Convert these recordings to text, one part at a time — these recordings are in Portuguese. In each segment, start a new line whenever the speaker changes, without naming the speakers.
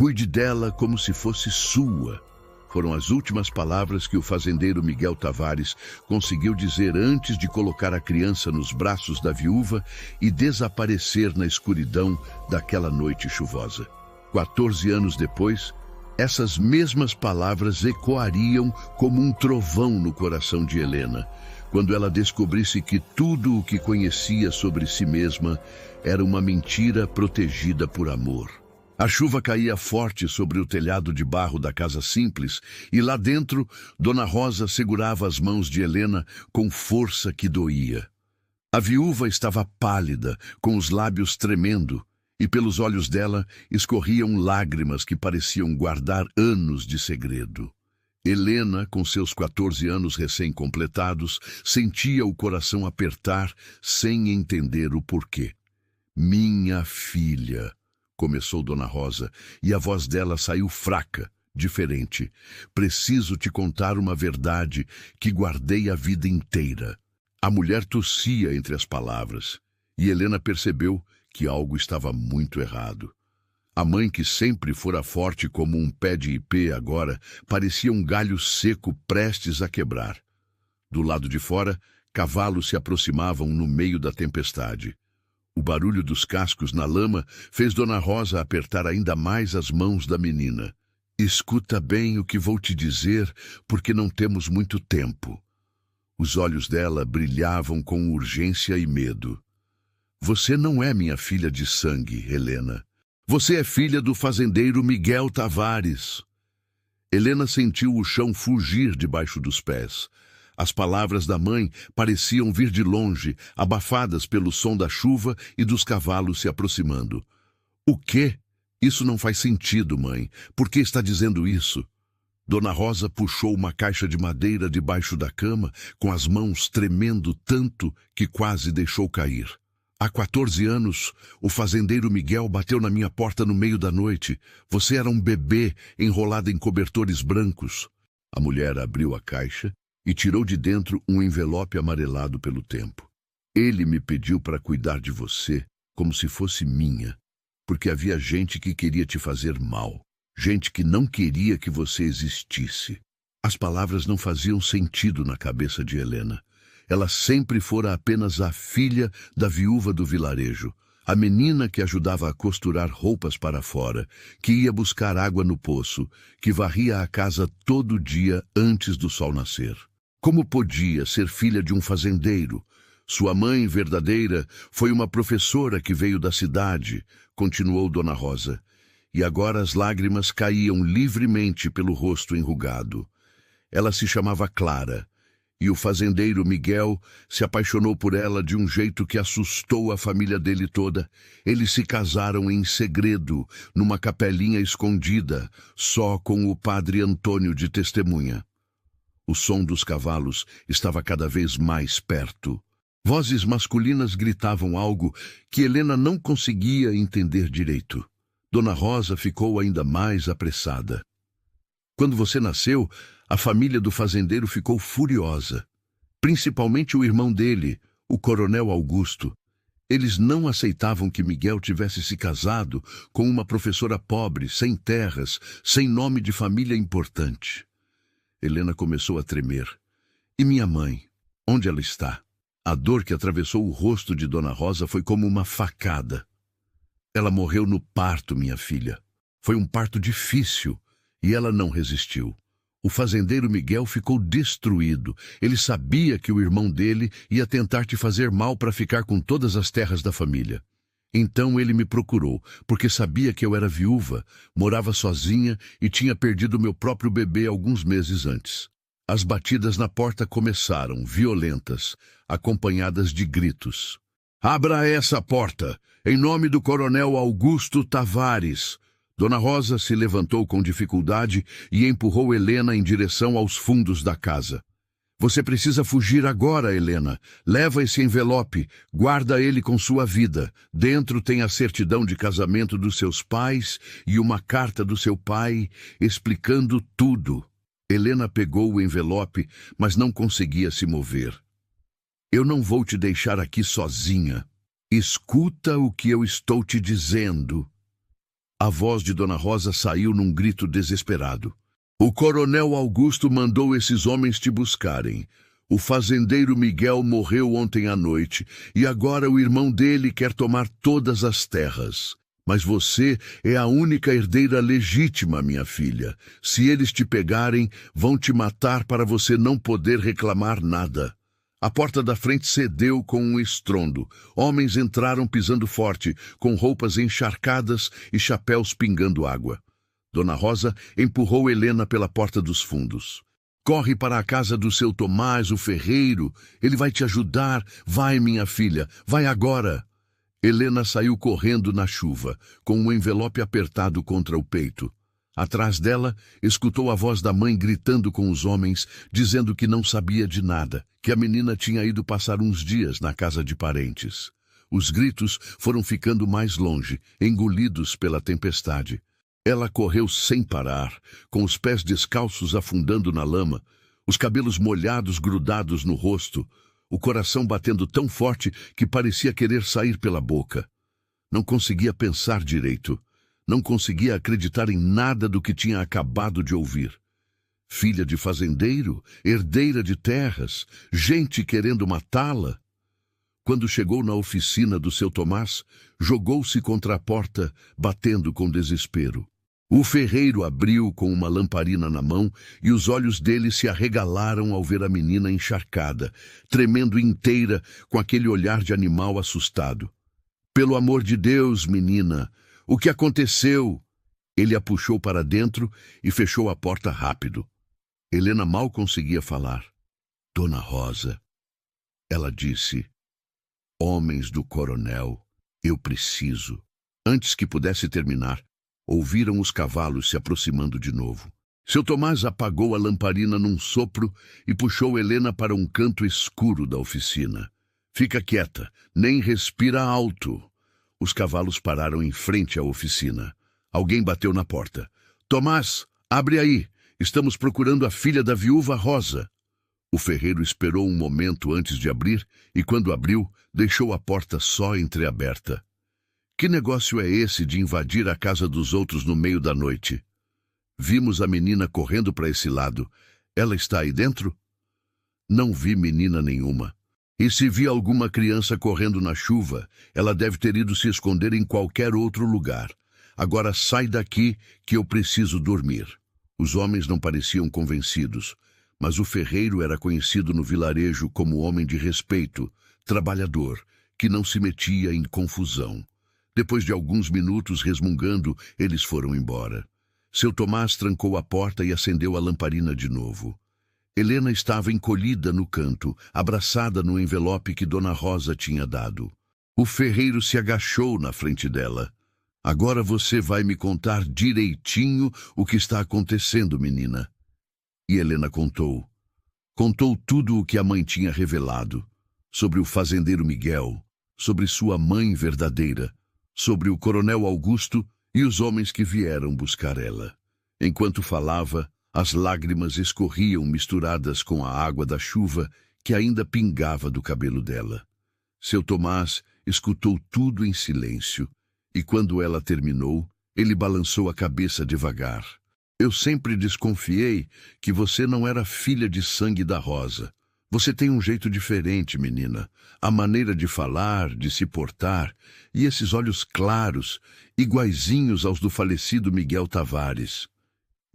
Cuide dela como se fosse sua. Foram as últimas palavras que o fazendeiro Miguel Tavares conseguiu dizer antes de colocar a criança nos braços da viúva e desaparecer na escuridão daquela noite chuvosa. 14 anos depois, essas mesmas palavras ecoariam como um trovão no coração de Helena, quando ela descobrisse que tudo o que conhecia sobre si mesma era uma mentira protegida por amor. A chuva caía forte sobre o telhado de barro da casa simples e lá dentro, Dona Rosa segurava as mãos de Helena com força que doía. A viúva estava pálida, com os lábios tremendo, e pelos olhos dela escorriam lágrimas que pareciam guardar anos de segredo. Helena, com seus 14 anos recém-completados, sentia o coração apertar sem entender o porquê. "Minha filha", começou Dona Rosa, e a voz dela saiu fraca, diferente. "Preciso te contar uma verdade que guardei a vida inteira." A mulher tossia entre as palavras, e Helena percebeu que algo estava muito errado. A mãe, que sempre fora forte como um pé de ipê, agora parecia um galho seco prestes a quebrar. Do lado de fora, cavalos se aproximavam no meio da tempestade. O barulho dos cascos na lama fez Dona Rosa apertar ainda mais as mãos da menina. "Escuta bem o que vou te dizer, porque não temos muito tempo." Os olhos dela brilhavam com urgência e medo. "Você não é minha filha de sangue, Helena. Você é filha do fazendeiro Miguel Tavares." Helena sentiu o chão fugir debaixo dos pés. As palavras da mãe pareciam vir de longe, abafadas pelo som da chuva e dos cavalos se aproximando. "O quê? Isso não faz sentido, mãe. Por que está dizendo isso?" Dona Rosa puxou uma caixa de madeira debaixo da cama, com as mãos tremendo tanto que quase deixou cair. "Há 14 anos, o fazendeiro Miguel bateu na minha porta no meio da noite. Você era um bebê enrolado em cobertores brancos." A mulher abriu a caixa e tirou de dentro um envelope amarelado pelo tempo. "Ele me pediu para cuidar de você como se fosse minha, porque havia gente que queria te fazer mal, gente que não queria que você existisse." As palavras não faziam sentido na cabeça de Helena. Ela sempre fora apenas a filha da viúva do vilarejo, a menina que ajudava a costurar roupas para fora, que ia buscar água no poço, que varria a casa todo dia antes do sol nascer. Como podia ser filha de um fazendeiro? Sua mãe verdadeira foi uma professora que veio da cidade, continuou Dona Rosa, e agora as lágrimas caíam livremente pelo rosto enrugado. Ela se chamava Clara, e o fazendeiro Miguel se apaixonou por ela de um jeito que assustou a família dele toda. Eles se casaram em segredo, numa capelinha escondida, só com o padre Antônio de testemunha. O som dos cavalos estava cada vez mais perto. Vozes masculinas gritavam algo que Helena não conseguia entender direito. Dona Rosa ficou ainda mais apressada. "Quando você nasceu, a família do fazendeiro ficou furiosa. Principalmente o irmão dele, o coronel Augusto. Eles não aceitavam que Miguel tivesse se casado com uma professora pobre, sem terras, sem nome de família importante." Helena começou a tremer. "E minha mãe? Onde ela está?" A dor que atravessou o rosto de Dona Rosa foi como uma facada. "Ela morreu no parto, minha filha. Foi um parto difícil e ela não resistiu. O fazendeiro Miguel ficou destruído. Ele sabia que o irmão dele ia tentar te fazer mal para ficar com todas as terras da família. Então ele me procurou, porque sabia que eu era viúva, morava sozinha e tinha perdido meu próprio bebê alguns meses antes." As batidas na porta começaram, violentas, acompanhadas de gritos. "Abra essa porta, em nome do coronel Augusto Tavares." Dona Rosa se levantou com dificuldade e empurrou Helena em direção aos fundos da casa. "Você precisa fugir agora, Helena. Leva esse envelope, guarda ele com sua vida. Dentro tem a certidão de casamento dos seus pais e uma carta do seu pai explicando tudo." Helena pegou o envelope, mas não conseguia se mover. "Eu não vou te deixar aqui sozinha. Escuta o que eu estou te dizendo." a voz de Dona Rosa saiu num grito desesperado. O coronel Augusto mandou esses homens te buscarem. O fazendeiro Miguel morreu ontem à noite e agora o irmão dele quer tomar todas as terras. Mas você é a única herdeira legítima, minha filha. Se eles te pegarem, vão te matar para você não poder reclamar nada. A porta da frente cedeu com um estrondo. Homens entraram pisando forte, com roupas encharcadas e chapéus pingando água. Dona Rosa empurrou Helena pela porta dos fundos. Corre para a casa do seu Tomás, o ferreiro. Ele vai te ajudar. Vai, minha filha, vai agora. Helena saiu correndo na chuva, com um envelope apertado contra o peito. Atrás dela, escutou a voz da mãe gritando com os homens, dizendo que não sabia de nada, que a menina tinha ido passar uns dias na casa de parentes. Os gritos foram ficando mais longe, engolidos pela tempestade. Ela correu sem parar, com os pés descalços afundando na lama, os cabelos molhados grudados no rosto, o coração batendo tão forte que parecia querer sair pela boca. Não conseguia pensar direito. Não conseguia acreditar em nada do que tinha acabado de ouvir. Filha de fazendeiro, herdeira de terras, gente querendo matá-la. Quando chegou na oficina do seu Tomás, jogou-se contra a porta, batendo com desespero. O ferreiro abriu com uma lamparina na mão e os olhos dele se arregalaram ao ver a menina encharcada, tremendo inteira com aquele olhar de animal assustado. Pelo amor de Deus, menina, o que aconteceu? Ele a puxou para dentro e fechou a porta rápido. Helena mal conseguia falar. Dona Rosa, ela disse, homens do coronel, eu preciso. Antes que pudesse terminar, ouviram os cavalos se aproximando de novo. Seu Tomás apagou a lamparina num sopro e puxou Helena para um canto escuro da oficina. Fica quieta, nem respira alto. Os cavalos pararam em frente à oficina. Alguém bateu na porta. Tomás, abre aí. Estamos procurando a filha da viúva Rosa. O ferreiro esperou um momento antes de abrir e, quando abriu, deixou a porta só entreaberta. Que negócio é esse de invadir a casa dos outros no meio da noite? Vimos a menina correndo para esse lado. Ela está aí dentro? Não vi menina nenhuma. E se vi alguma criança correndo na chuva, ela deve ter ido se esconder em qualquer outro lugar. Agora sai daqui que eu preciso dormir. Os homens não pareciam convencidos, mas o ferreiro era conhecido no vilarejo como homem de respeito, trabalhador, que não se metia em confusão. Depois de alguns minutos resmungando, eles foram embora. Seu Tomás trancou a porta e acendeu a lamparina de novo. Helena estava encolhida no canto, abraçada no envelope que Dona Rosa tinha dado. O ferreiro se agachou na frente dela. Agora você vai me contar direitinho o que está acontecendo, menina. E Helena contou. Contou tudo o que a mãe tinha revelado. Sobre o fazendeiro Miguel, sobre sua mãe verdadeira, sobre o coronel Augusto e os homens que vieram buscar ela. Enquanto falava, as lágrimas escorriam misturadas com a água da chuva que ainda pingava do cabelo dela. Seu Tomás escutou tudo em silêncio, e quando ela terminou, ele balançou a cabeça devagar. Eu sempre desconfiei que você não era filha de sangue da Rosa. Você tem um jeito diferente, menina. A maneira de falar, de se portar, e esses olhos claros, iguaizinhos aos do falecido Miguel Tavares.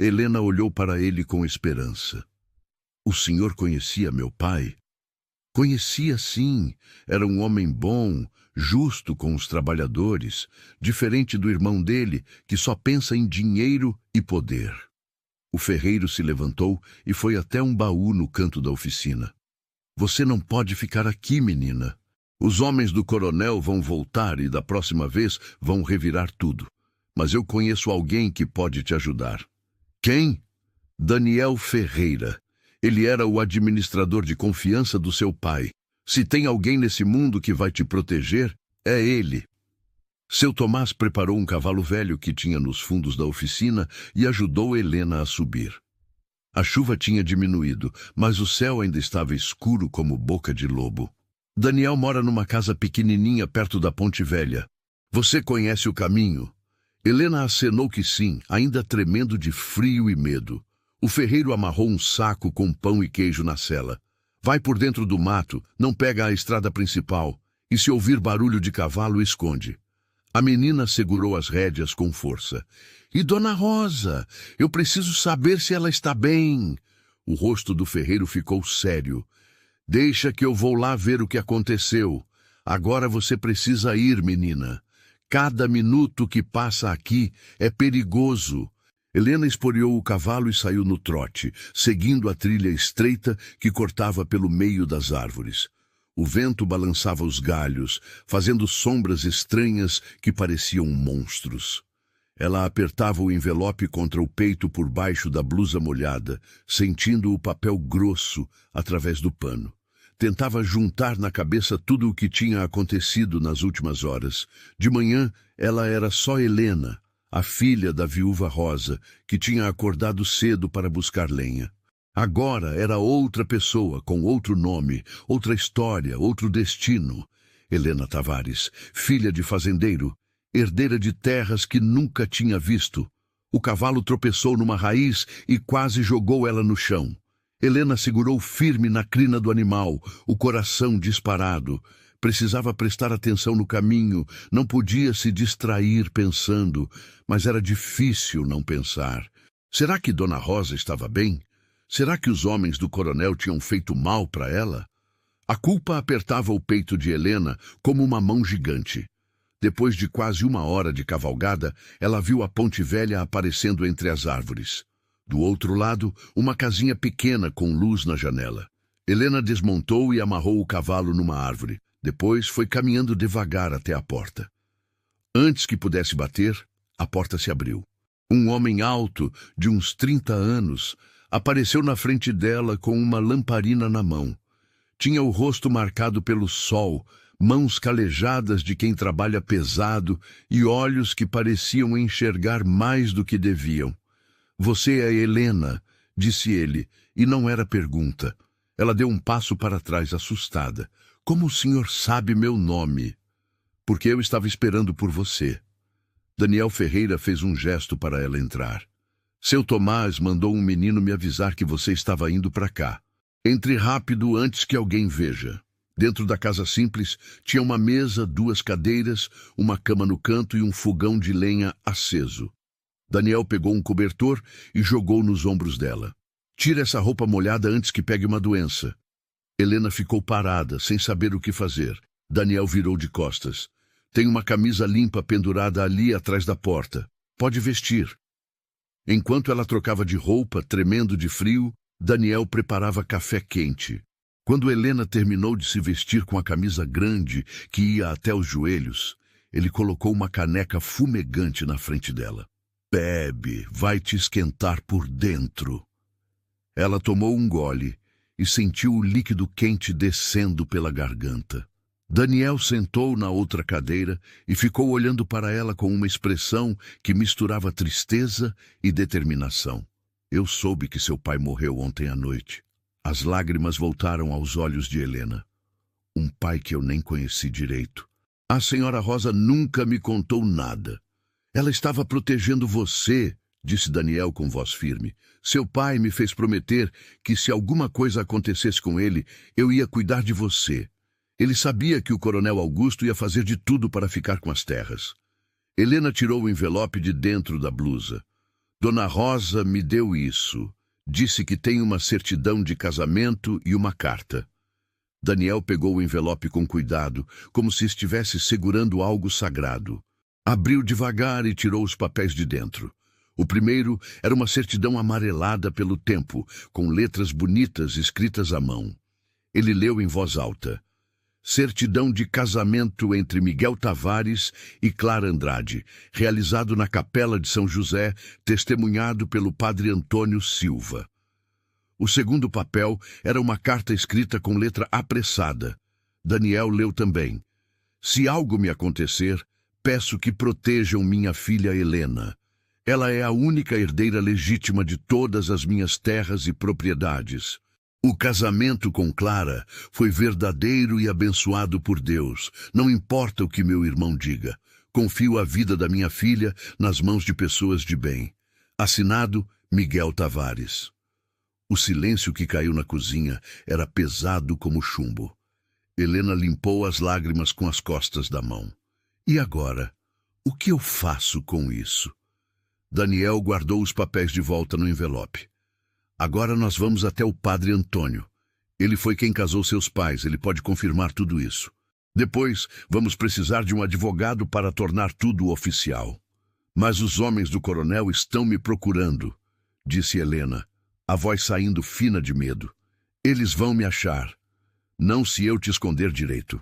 Helena olhou para ele com esperança. O senhor conhecia meu pai? Conhecia, sim. Era um homem bom, justo com os trabalhadores, diferente do irmão dele, que só pensa em dinheiro e poder. O ferreiro se levantou e foi até um baú no canto da oficina. Você não pode ficar aqui, menina. Os homens do coronel vão voltar e da próxima vez vão revirar tudo. Mas eu conheço alguém que pode te ajudar. Quem? Daniel Ferreira. Ele era o administrador de confiança do seu pai. Se tem alguém nesse mundo que vai te proteger, é ele. Seu Tomás preparou um cavalo velho que tinha nos fundos da oficina e ajudou Helena a subir. A chuva tinha diminuído, mas o céu ainda estava escuro como boca de lobo. Daniel mora numa casa pequenininha perto da Ponte Velha. Você conhece o caminho? Helena acenou que sim, ainda tremendo de frio e medo. O ferreiro amarrou um saco com pão e queijo na sela. Vai por dentro do mato, não pega a estrada principal, e se ouvir barulho de cavalo, esconde. A menina segurou as rédeas com força. E Dona Rosa? Eu preciso saber se ela está bem. O rosto do ferreiro ficou sério. Deixa que eu vou lá ver o que aconteceu. Agora você precisa ir, menina. Cada minuto que passa aqui é perigoso. Helena esporeou o cavalo e saiu no trote, seguindo a trilha estreita que cortava pelo meio das árvores. O vento balançava os galhos, fazendo sombras estranhas que pareciam monstros. Ela apertava o envelope contra o peito por baixo da blusa molhada, sentindo o papel grosso através do pano. Tentava juntar na cabeça tudo o que tinha acontecido nas últimas horas. De manhã, ela era só Helena, a filha da viúva Rosa, que tinha acordado cedo para buscar lenha. Agora era outra pessoa, com outro nome, outra história, outro destino. Helena Tavares, filha de fazendeiro, herdeira de terras que nunca tinha visto. O cavalo tropeçou numa raiz e quase jogou ela no chão. Helena segurou firme na crina do animal, o coração disparado. Precisava prestar atenção no caminho, não podia se distrair pensando, mas era difícil não pensar. Será que Dona Rosa estava bem? Será que os homens do coronel tinham feito mal para ela? A culpa apertava o peito de Helena como uma mão gigante. Depois de quase 1 hora de cavalgada, ela viu a Ponte Velha aparecendo entre as árvores. Do outro lado, uma casinha pequena com luz na janela. Helena desmontou e amarrou o cavalo numa árvore. Depois foi caminhando devagar até a porta. Antes que pudesse bater, a porta se abriu. Um homem alto, de uns 30 anos, apareceu na frente dela com uma lamparina na mão. Tinha o rosto marcado pelo sol, mãos calejadas de quem trabalha pesado e olhos que pareciam enxergar mais do que deviam. Você é Helena, disse ele, e não era pergunta. Ela deu um passo para trás, assustada. Como o senhor sabe meu nome? Porque eu estava esperando por você. Daniel Ferreira fez um gesto para ela entrar. Seu Tomás mandou um menino me avisar que você estava indo para cá. Entre rápido antes que alguém veja. Dentro da casa simples tinha uma mesa, 2 cadeiras, uma cama no canto e um fogão de lenha aceso. Daniel pegou um cobertor e jogou nos ombros dela. Tira essa roupa molhada antes que pegue uma doença. Helena ficou parada, sem saber o que fazer. Daniel virou de costas. Tem uma camisa limpa pendurada ali atrás da porta. Pode vestir. Enquanto ela trocava de roupa, tremendo de frio, Daniel preparava café quente. Quando Helena terminou de se vestir com a camisa grande que ia até os joelhos, ele colocou uma caneca fumegante na frente dela. Bebe, vai te esquentar por dentro. Ela tomou um gole e sentiu o líquido quente descendo pela garganta. Daniel sentou na outra cadeira e ficou olhando para ela com uma expressão que misturava tristeza e determinação. Eu soube que seu pai morreu ontem à noite. As lágrimas voltaram aos olhos de Helena. Um pai que eu nem conheci direito. A senhora Rosa nunca me contou nada. Ela estava protegendo você, disse Daniel com voz firme. Seu pai me fez prometer que se alguma coisa acontecesse com ele, eu ia cuidar de você. Ele sabia que o coronel Augusto ia fazer de tudo para ficar com as terras. Helena tirou o envelope de dentro da blusa. Dona Rosa me deu isso. Disse que tem uma certidão de casamento e uma carta. Daniel pegou o envelope com cuidado, como se estivesse segurando algo sagrado. Abriu devagar e tirou os papéis de dentro. O primeiro era uma certidão amarelada pelo tempo, com letras bonitas escritas à mão. Ele leu em voz alta. Certidão de casamento entre Miguel Tavares e Clara Andrade, realizado na Capela de São José, testemunhado pelo padre Antônio Silva. O segundo papel era uma carta escrita com letra apressada. Daniel leu também. Se algo me acontecer, peço que protejam minha filha Helena. Ela é a única herdeira legítima de todas as minhas terras e propriedades. O casamento com Clara foi verdadeiro e abençoado por Deus. Não importa o que meu irmão diga. Confio a vida da minha filha nas mãos de pessoas de bem. Assinado Miguel Tavares. O silêncio que caiu na cozinha era pesado como chumbo. Helena limpou as lágrimas com as costas da mão. E agora? O que eu faço com isso? Daniel guardou os papéis de volta no envelope. Agora nós vamos até o padre Antônio. Ele foi quem casou seus pais, ele pode confirmar tudo isso. Depois, vamos precisar de um advogado para tornar tudo oficial. Mas os homens do coronel estão me procurando, disse Helena, a voz saindo fina de medo. Eles vão me achar. Não se eu te esconder direito.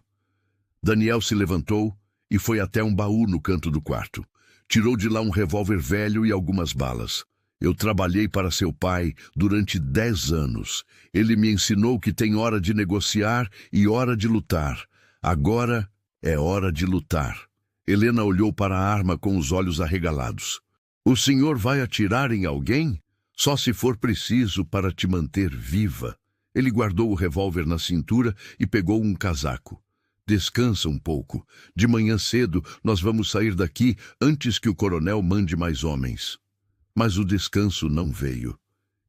Daniel se levantou e foi até um baú no canto do quarto. Tirou de lá um revólver velho e algumas balas. Eu trabalhei para seu pai durante 10 anos. Ele me ensinou que tem hora de negociar e hora de lutar. Agora é hora de lutar. Helena olhou para a arma com os olhos arregalados. O senhor vai atirar em alguém? Só se for preciso para te manter viva. Ele guardou o revólver na cintura e pegou um casaco. Descansa um pouco. De manhã cedo nós vamos sair daqui antes que o coronel mande mais homens. Mas o descanso não veio.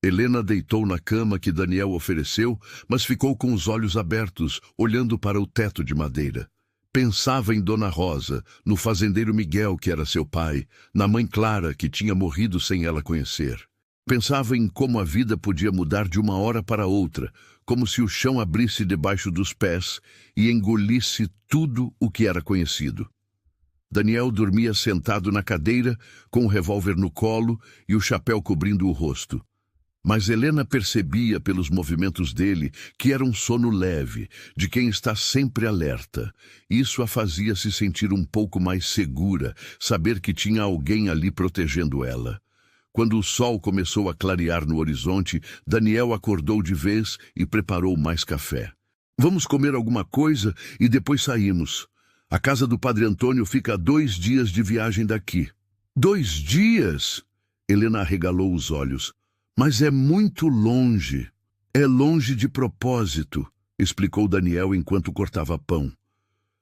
Helena deitou na cama que Daniel ofereceu, mas ficou com os olhos abertos, olhando para o teto de madeira. Pensava em Dona Rosa, no fazendeiro Miguel, que era seu pai, na mãe Clara, que tinha morrido sem ela conhecer. Pensava em como a vida podia mudar de uma hora para outra, como se o chão abrisse debaixo dos pés e engolisse tudo o que era conhecido. Daniel dormia sentado na cadeira, com o revólver no colo e o chapéu cobrindo o rosto. Mas Helena percebia pelos movimentos dele que era um sono leve, de quem está sempre alerta. Isso a fazia se sentir um pouco mais segura, saber que tinha alguém ali protegendo ela. Quando o sol começou a clarear no horizonte, Daniel acordou de vez e preparou mais café. Vamos comer alguma coisa e depois saímos. A casa do Padre Antônio fica a 2 dias de viagem daqui. 2 dias? Helena arregalou os olhos. Mas é muito longe. É longe de propósito, explicou Daniel enquanto cortava pão.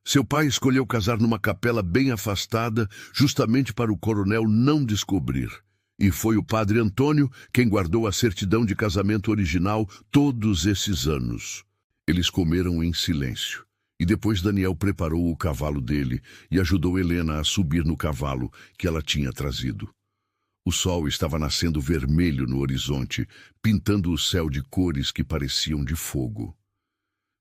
Seu pai escolheu casar numa capela bem afastada, justamente para o coronel não descobrir. E foi o Padre Antônio quem guardou a certidão de casamento original todos esses anos. Eles comeram em silêncio. E depois Daniel preparou o cavalo dele e ajudou Helena a subir no cavalo que ela tinha trazido. O sol estava nascendo vermelho no horizonte, pintando o céu de cores que pareciam de fogo.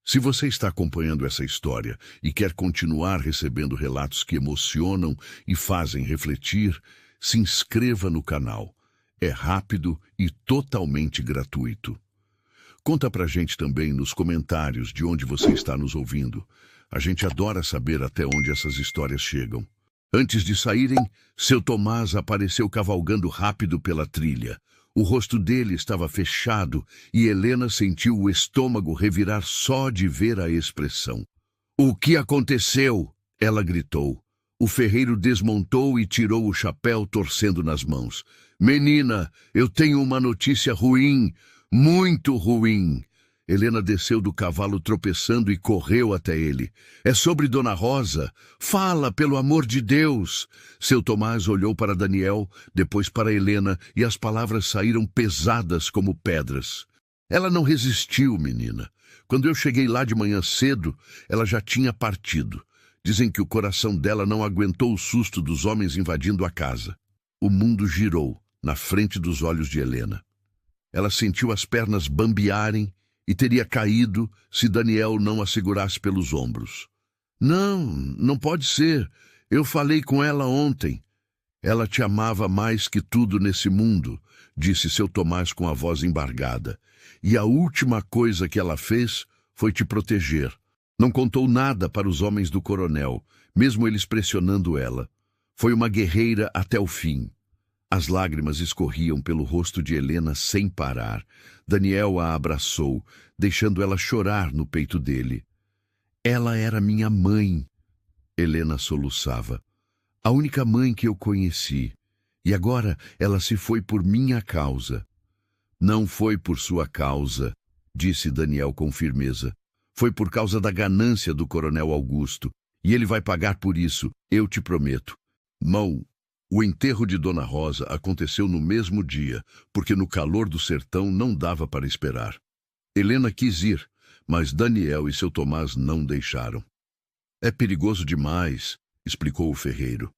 Se você está acompanhando essa história e quer continuar recebendo relatos que emocionam e fazem refletir, se inscreva no canal. É rápido e totalmente gratuito. Conta pra gente também nos comentários de onde você está nos ouvindo. A gente adora saber até onde essas histórias chegam. Antes de saírem, seu Tomás apareceu cavalgando rápido pela trilha. O rosto dele estava fechado e Helena sentiu o estômago revirar só de ver a expressão. "O que aconteceu?" ela gritou. O ferreiro desmontou e tirou o chapéu, torcendo nas mãos. "Menina, eu tenho uma notícia ruim, muito ruim." Helena desceu do cavalo tropeçando e correu até ele. "É sobre Dona Rosa. Fala, pelo amor de Deus." Seu Tomás olhou para Daniel, depois para Helena, e as palavras saíram pesadas como pedras. "Ela não resistiu, menina. Quando eu cheguei lá de manhã cedo, ela já tinha partido. Dizem que o coração dela não aguentou o susto dos homens invadindo a casa." O mundo girou na frente dos olhos de Helena. Ela sentiu as pernas bambearem e teria caído se Daniel não a segurasse pelos ombros. Não pode ser. Eu falei com ela ontem." "Ela te amava mais que tudo nesse mundo", disse seu Tomás com a voz embargada. "E a última coisa que ela fez foi te proteger. Não contou nada para os homens do coronel, mesmo eles pressionando ela. Foi uma guerreira até o fim." As lágrimas escorriam pelo rosto de Helena sem parar. Daniel a abraçou, deixando ela chorar no peito dele. "Ela era minha mãe." Helena soluçava. "A única mãe que eu conheci. E agora ela se foi por minha causa." "Não foi por sua causa", disse Daniel com firmeza. "Foi por causa da ganância do coronel Augusto. E ele vai pagar por isso, eu te prometo. Mão, o enterro de Dona Rosa aconteceu no mesmo dia, porque no calor do sertão não dava para esperar. Helena quis ir, mas Daniel e seu Tomás não deixaram. É perigoso demais, explicou o ferreiro.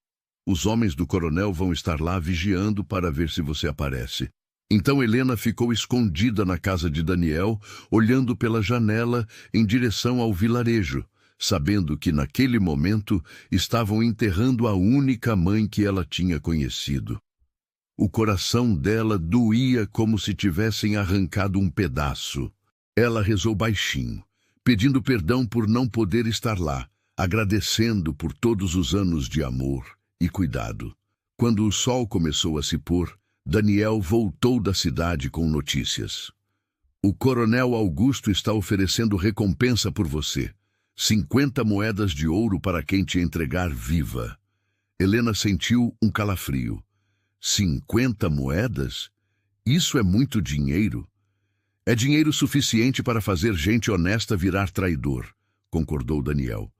Os homens do coronel vão estar lá vigiando para ver se você aparece. Então Helena ficou escondida na casa de Daniel, olhando pela janela em direção ao vilarejo, sabendo que naquele momento estavam enterrando a única mãe que ela tinha conhecido. O coração dela doía como se tivessem arrancado um pedaço. Ela rezou baixinho, pedindo perdão por não poder estar lá, agradecendo por todos os anos de amor e cuidado. Quando o sol começou a se pôr, Daniel voltou da cidade com notícias. O coronel Augusto está oferecendo recompensa por você. 50 moedas de ouro para quem te entregar viva. Helena sentiu um calafrio. 50 moedas? Isso é muito dinheiro. É dinheiro suficiente para fazer gente honesta virar traidor, concordou Daniel.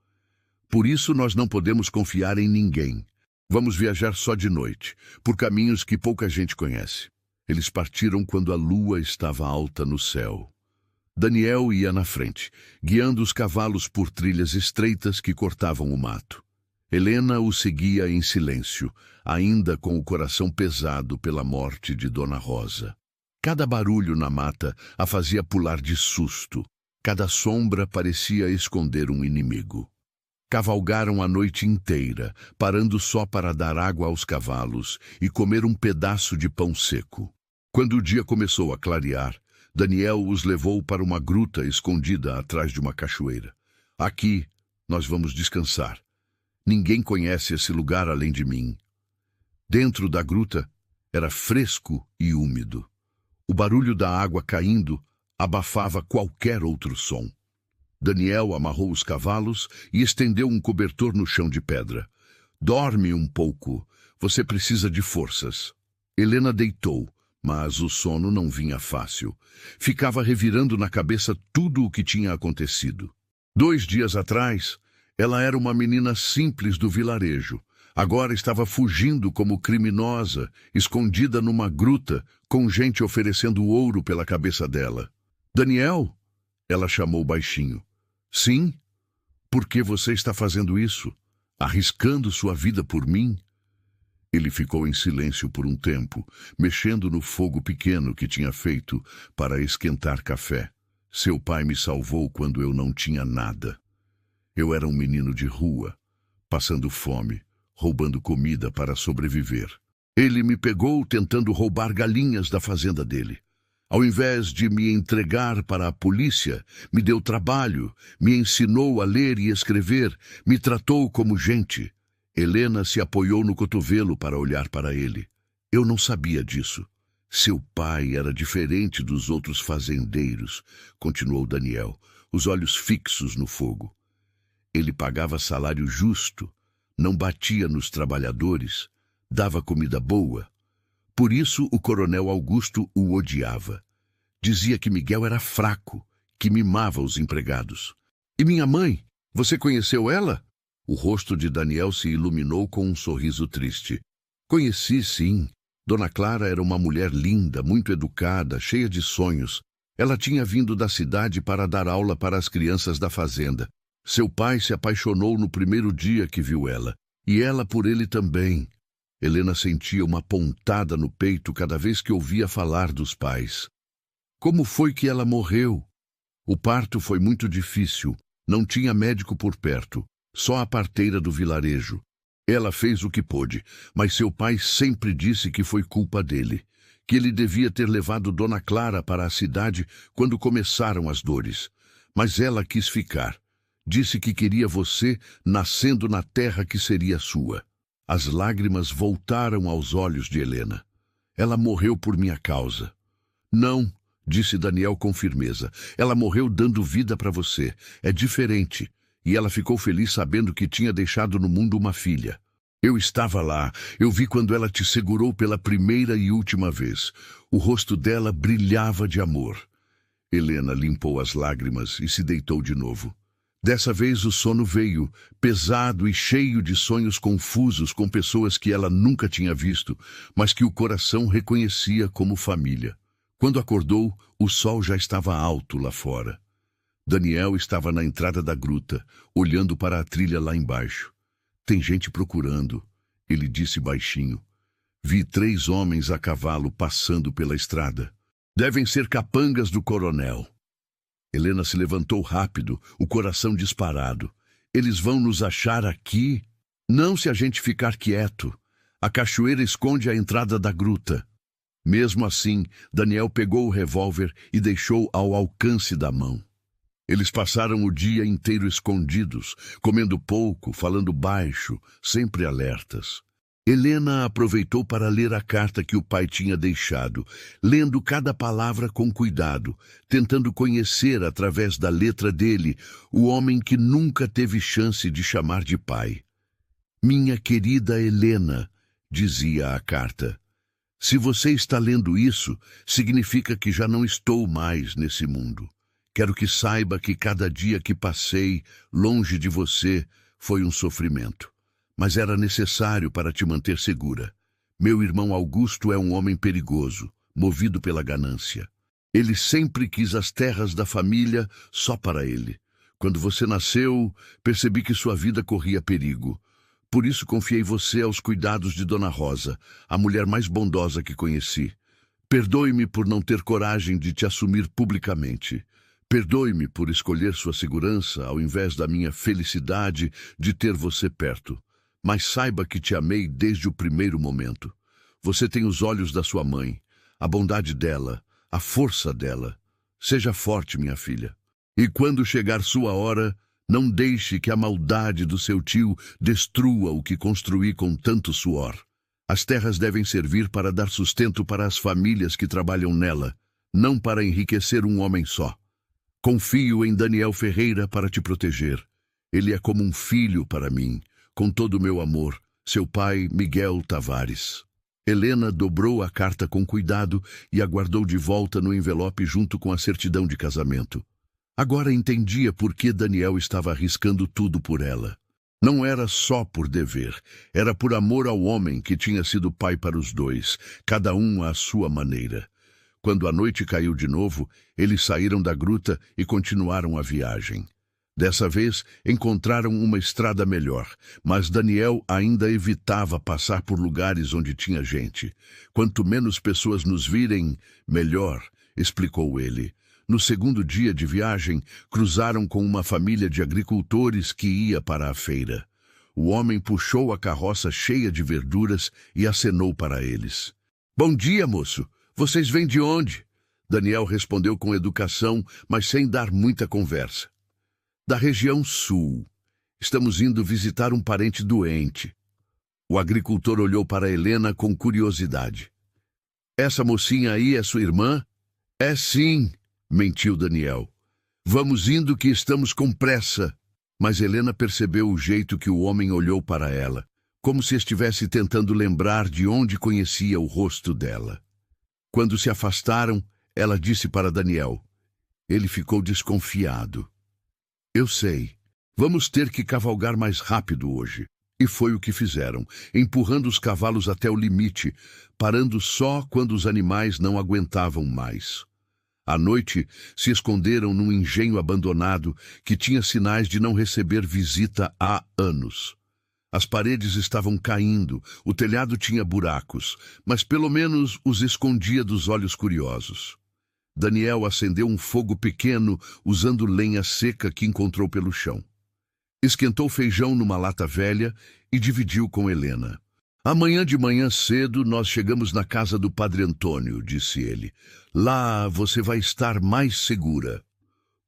Por isso nós não podemos confiar em ninguém. Vamos viajar só de noite, por caminhos que pouca gente conhece. Eles partiram quando a lua estava alta no céu. Daniel ia na frente, guiando os cavalos por trilhas estreitas que cortavam o mato. Helena o seguia em silêncio, ainda com o coração pesado pela morte de Dona Rosa. Cada barulho na mata a fazia pular de susto. Cada sombra parecia esconder um inimigo. Cavalgaram a noite inteira, parando só para dar água aos cavalos e comer um pedaço de pão seco. Quando o dia começou a clarear, Daniel os levou para uma gruta escondida atrás de uma cachoeira. Aqui nós vamos descansar. Ninguém conhece esse lugar além de mim. Dentro da gruta era fresco e úmido. O barulho da água caindo abafava qualquer outro som. Daniel amarrou os cavalos e estendeu um cobertor no chão de pedra. Dorme um pouco, você precisa de forças. Helena deitou, mas o sono não vinha fácil. Ficava revirando na cabeça tudo o que tinha acontecido. 2 dias atrás, ela era uma menina simples do vilarejo. Agora estava fugindo como criminosa, escondida numa gruta, com gente oferecendo ouro pela cabeça dela. Daniel? Ela chamou baixinho. Sim? Por que você está fazendo isso? Arriscando sua vida por mim? Ele ficou em silêncio por um tempo, mexendo no fogo pequeno que tinha feito para esquentar café. Seu pai me salvou quando eu não tinha nada. Eu era um menino de rua, passando fome, roubando comida para sobreviver. Ele me pegou tentando roubar galinhas da fazenda dele. Ao invés de me entregar para a polícia, me deu trabalho, me ensinou a ler e escrever, me tratou como gente. Helena se apoiou no cotovelo para olhar para ele. Eu não sabia disso. Seu pai era diferente dos outros fazendeiros, continuou Daniel, os olhos fixos no fogo. Ele pagava salário justo, não batia nos trabalhadores, dava comida boa. Por isso o coronel Augusto o odiava. Dizia que Miguel era fraco, que mimava os empregados. E minha mãe? Você conheceu ela? O rosto de Daniel se iluminou com um sorriso triste. Conheci, sim. Dona Clara era uma mulher linda, muito educada, cheia de sonhos. Ela tinha vindo da cidade para dar aula para as crianças da fazenda. Seu pai se apaixonou no primeiro dia que viu ela, e ela por ele também. Helena sentia uma pontada no peito cada vez que ouvia falar dos pais. Como foi que ela morreu? O parto foi muito difícil, não tinha médico por perto, só a parteira do vilarejo. Ela fez o que pôde, mas seu pai sempre disse que foi culpa dele, que ele devia ter levado Dona Clara para a cidade quando começaram as dores. Mas ela quis ficar. Disse que queria você nascendo na terra que seria sua. As lágrimas voltaram aos olhos de Helena. Ela morreu por minha causa. Não, disse Daniel com firmeza. Ela morreu dando vida para você. É diferente. E ela ficou feliz sabendo que tinha deixado no mundo uma filha. Eu estava lá. Eu vi quando ela te segurou pela primeira e última vez. O rosto dela brilhava de amor. Helena limpou as lágrimas e se deitou de novo. Dessa vez o sono veio, pesado e cheio de sonhos confusos com pessoas que ela nunca tinha visto, mas que o coração reconhecia como família. Quando acordou, o sol já estava alto lá fora. Daniel estava na entrada da gruta, olhando para a trilha lá embaixo. Tem gente procurando, ele disse baixinho. Vi 3 homens a cavalo passando pela estrada. Devem ser capangas do coronel. Helena se levantou rápido, o coração disparado. Eles vão nos achar aqui? Não se a gente ficar quieto. A cachoeira esconde a entrada da gruta. Mesmo assim, Daniel pegou o revólver e deixou ao alcance da mão. Eles passaram o dia inteiro escondidos, comendo pouco, falando baixo, sempre alertas. Helena aproveitou para ler a carta que o pai tinha deixado, lendo cada palavra com cuidado, tentando conhecer através da letra dele o homem que nunca teve chance de chamar de pai. Minha querida Helena, dizia a carta, se você está lendo isso, significa que já não estou mais nesse mundo. Quero que saiba que cada dia que passei longe de você foi um sofrimento. Mas era necessário para te manter segura. Meu irmão Augusto é um homem perigoso, movido pela ganância. Ele sempre quis as terras da família só para ele. Quando você nasceu, percebi que sua vida corria perigo. Por isso confiei você aos cuidados de Dona Rosa, a mulher mais bondosa que conheci. Perdoe-me por não ter coragem de te assumir publicamente. Perdoe-me por escolher sua segurança ao invés da minha felicidade de ter você perto. Mas saiba que te amei desde o primeiro momento. Você tem os olhos da sua mãe, a bondade dela, a força dela. Seja forte, minha filha. E quando chegar sua hora, não deixe que a maldade do seu tio destrua o que construí com tanto suor. As terras devem servir para dar sustento para as famílias que trabalham nela, não para enriquecer um homem só. Confio em Daniel Ferreira para te proteger. Ele é como um filho para mim. Com todo o meu amor, seu pai, Miguel Tavares. Helena dobrou a carta com cuidado e a guardou de volta no envelope junto com a certidão de casamento. Agora entendia por que Daniel estava arriscando tudo por ela. Não era só por dever, era por amor ao homem que tinha sido pai para os dois, cada um à sua maneira. Quando a noite caiu de novo, eles saíram da gruta e continuaram a viagem. Dessa vez, encontraram uma estrada melhor, mas Daniel ainda evitava passar por lugares onde tinha gente. Quanto menos pessoas nos virem, melhor, explicou ele. No segundo dia de viagem, cruzaram com uma família de agricultores que ia para a feira. O homem puxou a carroça cheia de verduras e acenou para eles. Bom dia, moço. Vocês vêm de onde? Daniel respondeu com educação, mas sem dar muita conversa. Da região sul. Estamos indo visitar um parente doente. O agricultor olhou para Helena com curiosidade. Essa mocinha aí é sua irmã? É sim, mentiu Daniel. Vamos indo que estamos com pressa. Mas Helena percebeu o jeito que o homem olhou para ela, como se estivesse tentando lembrar de onde conhecia o rosto dela. Quando se afastaram, ela disse para Daniel. Ele ficou desconfiado. Eu sei. Vamos ter que cavalgar mais rápido hoje. E foi o que fizeram, empurrando os cavalos até o limite, parando só quando os animais não aguentavam mais. À noite, se esconderam num engenho abandonado que tinha sinais de não receber visita há anos. As paredes estavam caindo, o telhado tinha buracos, mas pelo menos os escondia dos olhos curiosos. Daniel acendeu um fogo pequeno usando lenha seca que encontrou pelo chão. Esquentou feijão numa lata velha e dividiu com Helena. Amanhã de manhã cedo nós chegamos na casa do Padre Antônio, disse ele. Lá você vai estar mais segura.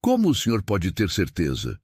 Como o senhor pode ter certeza?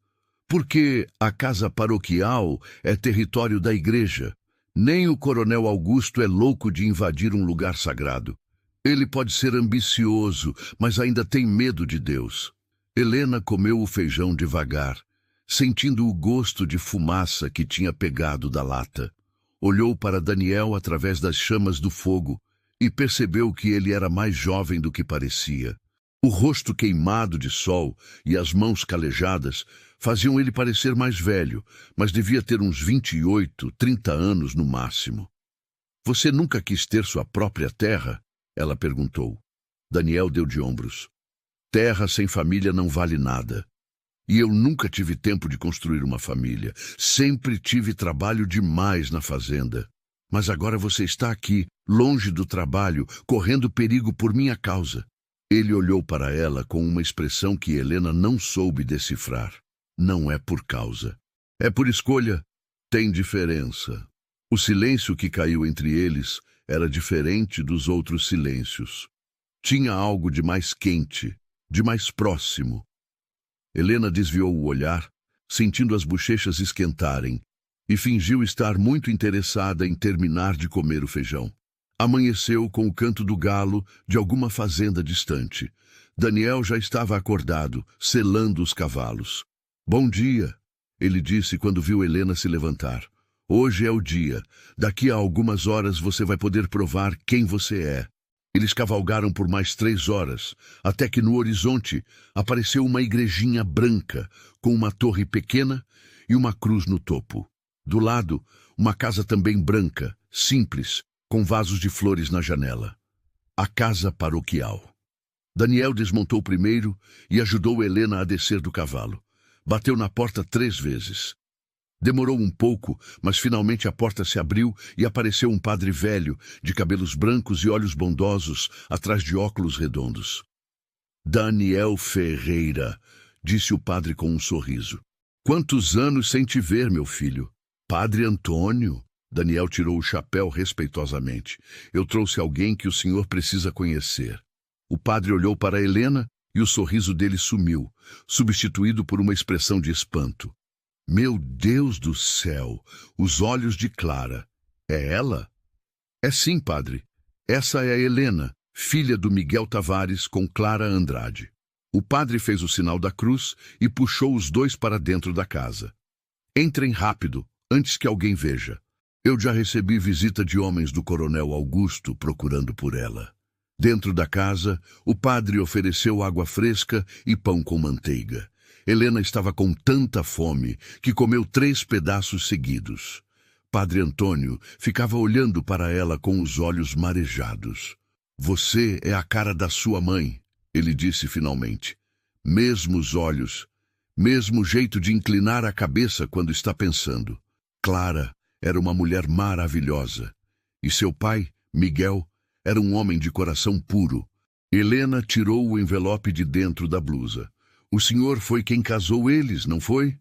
Porque a casa paroquial é território da igreja. Nem o coronel Augusto é louco de invadir um lugar sagrado. Ele pode ser ambicioso, mas ainda tem medo de Deus. Helena comeu o feijão devagar, sentindo o gosto de fumaça que tinha pegado da lata. Olhou para Daniel através das chamas do fogo e percebeu que ele era mais jovem do que parecia. O rosto queimado de sol e as mãos calejadas Faziam ele parecer mais velho, mas devia ter uns 28, 30 anos no máximo. Você nunca quis ter sua própria terra? Ela perguntou. Daniel deu de ombros. Terra sem família não vale nada. E eu nunca tive tempo de construir uma família. Sempre tive trabalho demais na fazenda. Mas agora você está aqui, longe do trabalho, correndo perigo por minha causa. Ele olhou para ela com uma expressão que Helena não soube decifrar. Não é por causa. É por escolha. Tem diferença. O silêncio que caiu entre eles era diferente dos outros silêncios. Tinha algo de mais quente, de mais próximo. Helena desviou o olhar, sentindo as bochechas esquentarem, e fingiu estar muito interessada em terminar de comer o feijão. Amanheceu com o canto do galo de alguma fazenda distante. Daniel já estava acordado, selando os cavalos. Bom dia, ele disse quando viu Helena se levantar. Hoje é o dia. Daqui a algumas horas você vai poder provar quem você é. Eles cavalgaram por mais 3 horas, até que no horizonte apareceu uma igrejinha branca, com uma torre pequena e uma cruz no topo. Do lado, uma casa também branca, simples, com vasos de flores na janela. A casa paroquial. Daniel desmontou primeiro e ajudou Helena a descer do cavalo. Bateu na porta 3 vezes. Demorou um pouco, mas finalmente a porta se abriu e apareceu um padre velho, de cabelos brancos e olhos bondosos, atrás de óculos redondos. Daniel Ferreira, disse o padre com um sorriso. Quantos anos sem te ver, meu filho? Padre Antônio? Daniel tirou o chapéu respeitosamente. Eu trouxe alguém que o senhor precisa conhecer. O padre olhou para Helena e o sorriso dele sumiu, substituído por uma expressão de espanto. Meu Deus do céu! Os olhos de Clara. É ela? É sim, padre. Essa é a Helena, filha do Miguel Tavares com Clara Andrade. O padre fez o sinal da cruz e puxou os dois para dentro da casa. Entrem rápido, antes que alguém veja. Eu já recebi visita de homens do coronel Augusto procurando por ela. Dentro da casa, o padre ofereceu água fresca e pão com manteiga. Helena estava com tanta fome que comeu 3 pedaços seguidos. Padre Antônio ficava olhando para ela com os olhos marejados. Você é a cara da sua mãe, ele disse finalmente. Mesmos olhos, mesmo jeito de inclinar a cabeça quando está pensando. Clara era uma mulher maravilhosa. E seu pai, Miguel, era um homem de coração puro. Helena tirou o envelope de dentro da blusa. O senhor foi quem casou eles, não foi?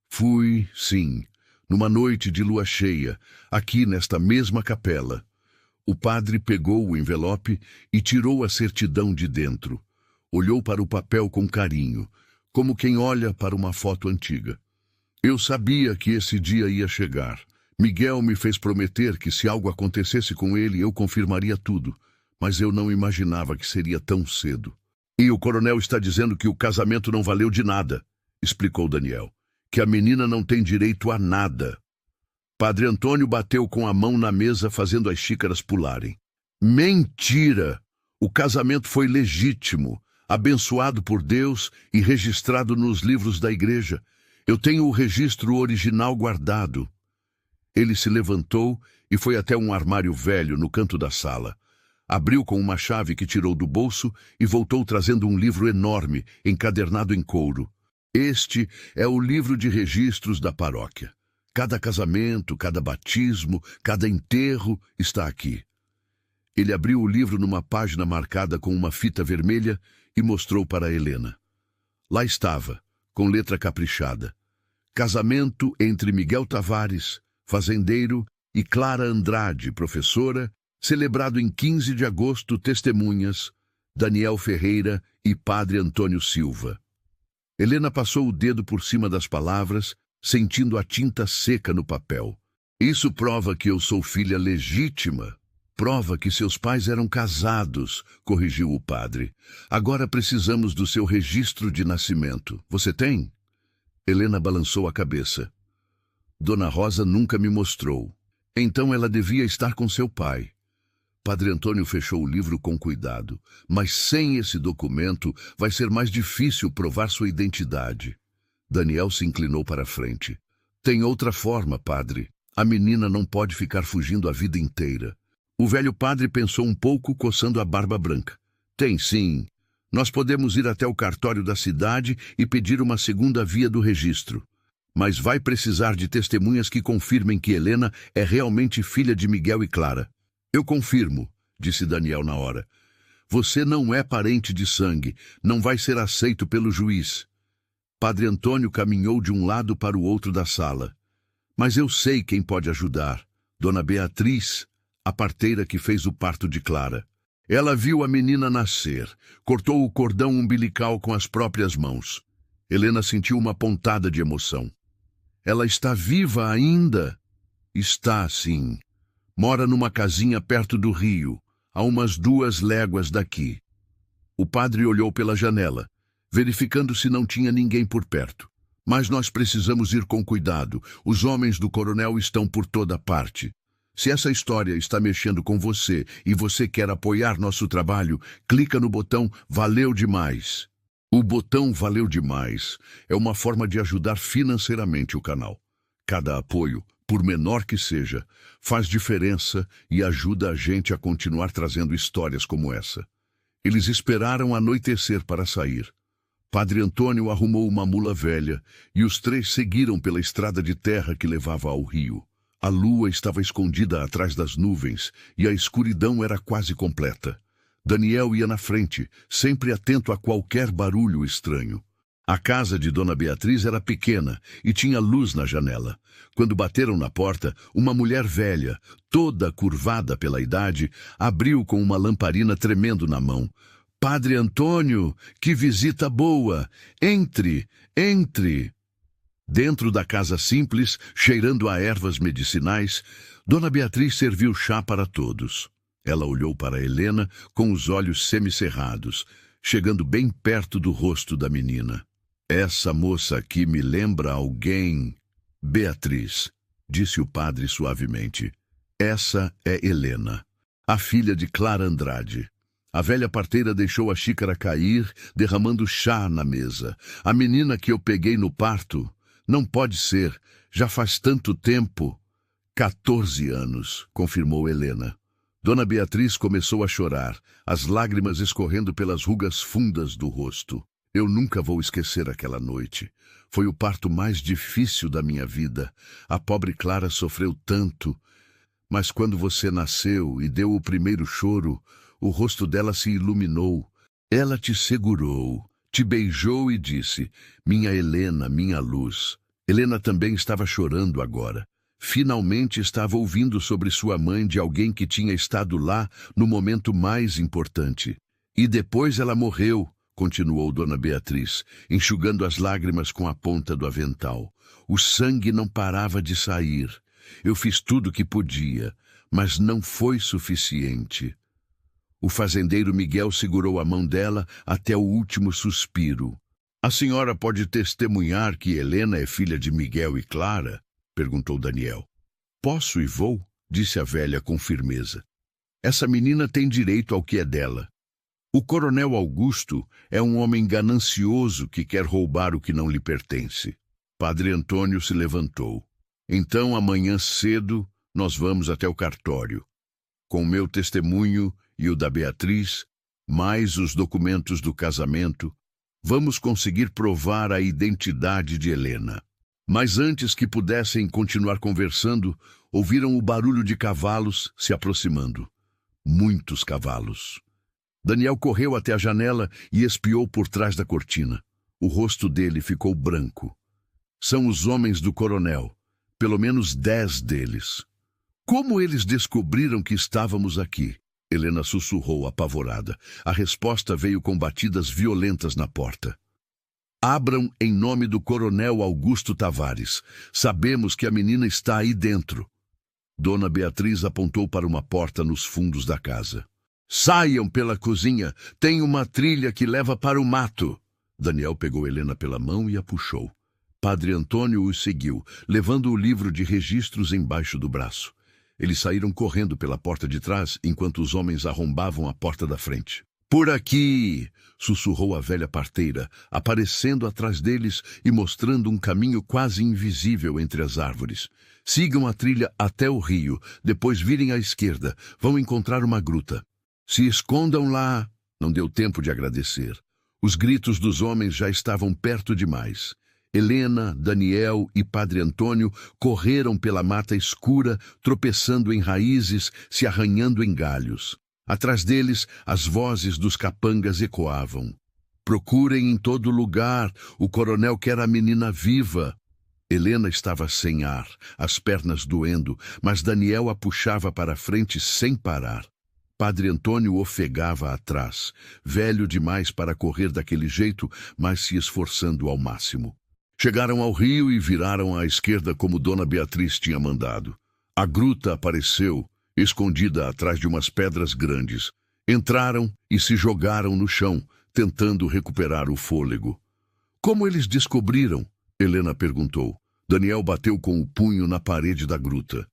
Fui, sim, numa noite de lua cheia, aqui nesta mesma capela. O padre pegou o envelope e tirou a certidão de dentro. Olhou para o papel com carinho, como quem olha para uma foto antiga. Eu sabia que esse dia ia chegar. Miguel me fez prometer que se algo acontecesse com ele, eu confirmaria tudo, mas eu não imaginava que seria tão cedo. E o coronel está dizendo que o casamento não valeu de nada, explicou Daniel, que a menina não tem direito a nada. Padre Antônio bateu com a mão na mesa, fazendo as xícaras pularem. Mentira! O casamento foi legítimo, abençoado por Deus e registrado nos livros da igreja. Eu tenho o registro original guardado. Ele se levantou e foi até um armário velho no canto da sala. Abriu com uma chave que tirou do bolso e voltou trazendo um livro enorme, encadernado em couro. Este é o livro de registros da paróquia. Cada casamento, cada batismo, cada enterro está aqui. Ele abriu o livro numa página marcada com uma fita vermelha e mostrou para Helena. Lá estava, com letra caprichada. Casamento entre Miguel Tavares, fazendeiro, e Clara Andrade, professora, celebrado em 15 de agosto, testemunhas, Daniel Ferreira e Padre Antônio Silva. Helena passou o dedo por cima das palavras, sentindo a tinta seca no papel. Isso prova que eu sou filha legítima. Prova que seus pais eram casados, corrigiu o padre. Agora precisamos do seu registro de nascimento. Você tem? Helena balançou a cabeça. Dona Rosa nunca me mostrou. Então ela devia estar com seu pai. Padre Antônio fechou o livro com cuidado. Mas sem esse documento vai ser mais difícil provar sua identidade. Daniel se inclinou para a frente. Tem outra forma, padre. A menina não pode ficar fugindo a vida inteira. O velho padre pensou um pouco, coçando a barba branca. Tem sim. Nós podemos ir até o cartório da cidade e pedir uma segunda via do registro. Mas vai precisar de testemunhas que confirmem que Helena é realmente filha de Miguel e Clara. Eu confirmo, disse Daniel na hora. Você não é parente de sangue, não vai ser aceito pelo juiz. Padre Antônio caminhou de um lado para o outro da sala. Mas eu sei quem pode ajudar. Dona Beatriz, a parteira que fez o parto de Clara. Ela viu a menina nascer, cortou o cordão umbilical com as próprias mãos. Helena sentiu uma pontada de emoção. Ela está viva ainda? Está, sim. Mora numa casinha perto do rio, a umas 2 léguas daqui. O padre olhou pela janela, verificando se não tinha ninguém por perto. Mas nós precisamos ir com cuidado. Os homens do coronel estão por toda parte. Se essa história está mexendo com você e você quer apoiar nosso trabalho, clica no botão Valeu Demais. O botão Valeu Demais é uma forma de ajudar financeiramente o canal. Cada apoio, por menor que seja, faz diferença e ajuda a gente a continuar trazendo histórias como essa. Eles esperaram anoitecer para sair. Padre Antônio arrumou uma mula velha e os 3 seguiram pela estrada de terra que levava ao rio. A lua estava escondida atrás das nuvens e a escuridão era quase completa. Daniel ia na frente, sempre atento a qualquer barulho estranho. A casa de Dona Beatriz era pequena e tinha luz na janela. Quando bateram na porta, uma mulher velha, toda curvada pela idade, abriu com uma lamparina tremendo na mão. Padre Antônio, que visita boa! Entre, entre! Dentro da casa simples, cheirando a ervas medicinais, Dona Beatriz serviu chá para todos. Ela olhou para Helena com os olhos semicerrados, chegando bem perto do rosto da menina. Essa moça aqui me lembra alguém. Beatriz, disse o padre suavemente. Essa é Helena, a filha de Clara Andrade. A velha parteira deixou a xícara cair, derramando chá na mesa. A menina que eu peguei no parto... Não pode ser, já faz tanto tempo. 14 anos, confirmou Helena. Dona Beatriz começou a chorar, as lágrimas escorrendo pelas rugas fundas do rosto. Eu nunca vou esquecer aquela noite. Foi o parto mais difícil da minha vida. A pobre Clara sofreu tanto. Mas quando você nasceu e deu o primeiro choro, o rosto dela se iluminou. Ela te segurou. Te beijou e disse, minha Helena, minha luz. Helena também estava chorando agora. Finalmente estava ouvindo sobre sua mãe de alguém que tinha estado lá no momento mais importante. E depois ela morreu, continuou Dona Beatriz, enxugando as lágrimas com a ponta do avental. O sangue não parava de sair. Eu fiz tudo o que podia, mas não foi suficiente. O fazendeiro Miguel segurou a mão dela até o último suspiro. A senhora pode testemunhar que Helena é filha de Miguel e Clara? Perguntou Daniel. Posso e vou, disse a velha com firmeza. Essa menina tem direito ao que é dela. O coronel Augusto é um homem ganancioso que quer roubar o que não lhe pertence. Padre Antônio se levantou. Então, amanhã cedo, nós vamos até o cartório. Com o meu testemunho e o da Beatriz, mais os documentos do casamento, vamos conseguir provar a identidade de Helena. Mas antes que pudessem continuar conversando, ouviram o barulho de cavalos se aproximando. Muitos cavalos. Daniel correu até a janela e espiou por trás da cortina. O rosto dele ficou branco. São os homens do coronel, pelo menos 10 deles. Como eles descobriram que estávamos aqui? Helena sussurrou apavorada. A resposta veio com batidas violentas na porta. Abram em nome do coronel Augusto Tavares. Sabemos que a menina está aí dentro. Dona Beatriz apontou para uma porta nos fundos da casa. Saiam pela cozinha. Tem uma trilha que leva para o mato. Daniel pegou Helena pela mão e a puxou. Padre Antônio os seguiu, levando o livro de registros embaixo do braço. Eles saíram correndo pela porta de trás, enquanto os homens arrombavam a porta da frente. Por aqui! Sussurrou a velha parteira, aparecendo atrás deles e mostrando um caminho quase invisível entre as árvores. Sigam a trilha até o rio, depois virem à esquerda. Vão encontrar uma gruta. Se escondam lá. Não deu tempo de agradecer. Os gritos dos homens já estavam perto demais. Helena, Daniel e Padre Antônio correram pela mata escura, tropeçando em raízes, se arranhando em galhos. Atrás deles, as vozes dos capangas ecoavam. Procurem em todo lugar, o coronel quer a menina viva. Helena estava sem ar, as pernas doendo, mas Daniel a puxava para frente sem parar. Padre Antônio ofegava atrás, velho demais para correr daquele jeito, mas se esforçando ao máximo. Chegaram ao rio e viraram à esquerda como Dona Beatriz tinha mandado. A gruta apareceu, escondida atrás de umas pedras grandes. Entraram e se jogaram no chão, tentando recuperar o fôlego. Como eles descobriram? Helena perguntou. Daniel bateu com o punho na parede da gruta.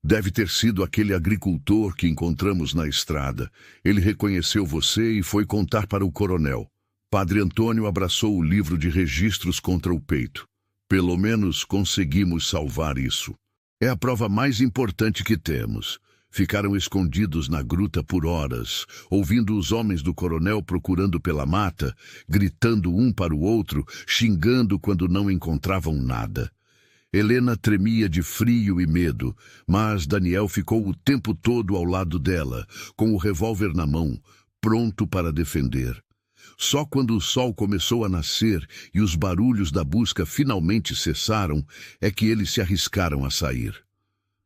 Deve ter sido aquele agricultor que encontramos na estrada. Ele reconheceu você e foi contar para o coronel. Padre Antônio abraçou o livro de registros contra o peito. Pelo menos conseguimos salvar isso. É a prova mais importante que temos. Ficaram escondidos na gruta por horas, ouvindo os homens do coronel procurando pela mata, gritando um para o outro, xingando quando não encontravam nada. Helena tremia de frio e medo, mas Daniel ficou o tempo todo ao lado dela, com o revólver na mão, pronto para defender. Só quando o sol começou a nascer e os barulhos da busca finalmente cessaram, é que eles se arriscaram a sair.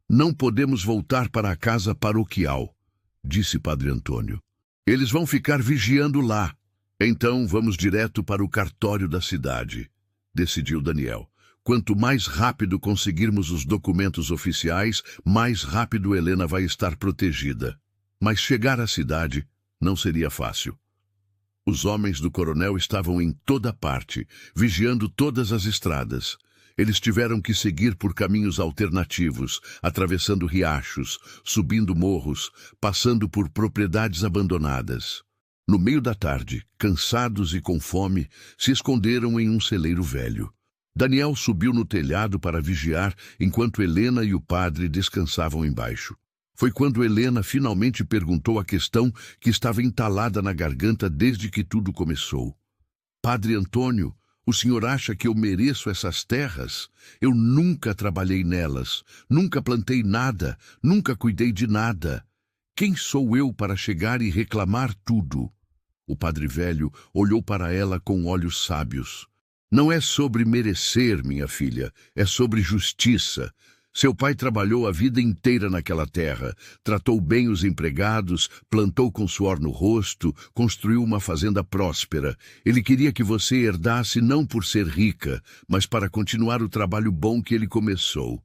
Não podemos voltar para a casa paroquial, disse Padre Antônio. Eles vão ficar vigiando lá. Então vamos direto para o cartório da cidade, decidiu Daniel. Quanto mais rápido conseguirmos os documentos oficiais, mais rápido Helena vai estar protegida. Mas chegar à cidade não seria fácil. Os homens do coronel estavam em toda parte, vigiando todas as estradas. Eles tiveram que seguir por caminhos alternativos, atravessando riachos, subindo morros, passando por propriedades abandonadas. No meio da tarde, cansados e com fome, se esconderam em um celeiro velho. Daniel subiu no telhado para vigiar, enquanto Helena e o padre descansavam embaixo. Foi quando Helena finalmente perguntou a questão que estava entalada na garganta desde que tudo começou. Padre Antônio, o senhor acha que eu mereço essas terras? Eu nunca trabalhei nelas, nunca plantei nada, nunca cuidei de nada. Quem sou eu para chegar e reclamar tudo? O padre velho olhou para ela com olhos sábios. Não é sobre merecer, minha filha, é sobre justiça. Seu pai trabalhou a vida inteira naquela terra, tratou bem os empregados, plantou com suor no rosto, construiu uma fazenda próspera. Ele queria que você herdasse não por ser rica, mas para continuar o trabalho bom que ele começou.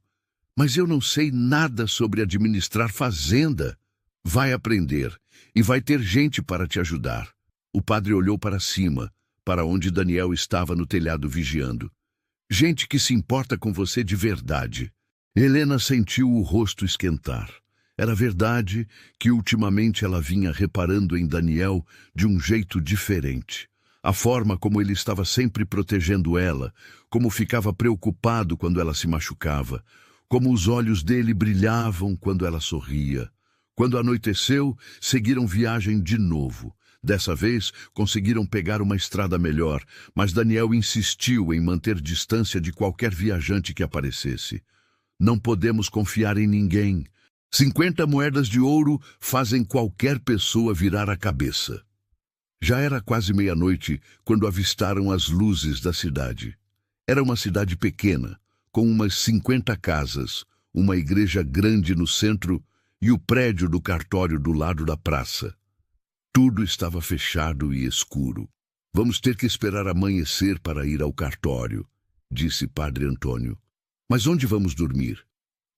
Mas eu não sei nada sobre administrar fazenda. Vai aprender, e vai ter gente para te ajudar. O padre olhou para cima, para onde Daniel estava no telhado vigiando. Gente que se importa com você de verdade. Helena sentiu o rosto esquentar. Era verdade que ultimamente ela vinha reparando em Daniel de um jeito diferente. A forma como ele estava sempre protegendo ela, como ficava preocupado quando ela se machucava, como os olhos dele brilhavam quando ela sorria. Quando anoiteceu, seguiram viagem de novo. Dessa vez, conseguiram pegar uma estrada melhor, mas Daniel insistiu em manter distância de qualquer viajante que aparecesse. Não podemos confiar em ninguém. 50 moedas de ouro fazem qualquer pessoa virar a cabeça. Já era quase meia-noite quando avistaram as luzes da cidade. Era uma cidade pequena, com umas 50 casas, uma igreja grande no centro e o prédio do cartório do lado da praça. Tudo estava fechado e escuro. Vamos ter que esperar amanhecer para ir ao cartório, disse Padre Antônio. Mas onde vamos dormir?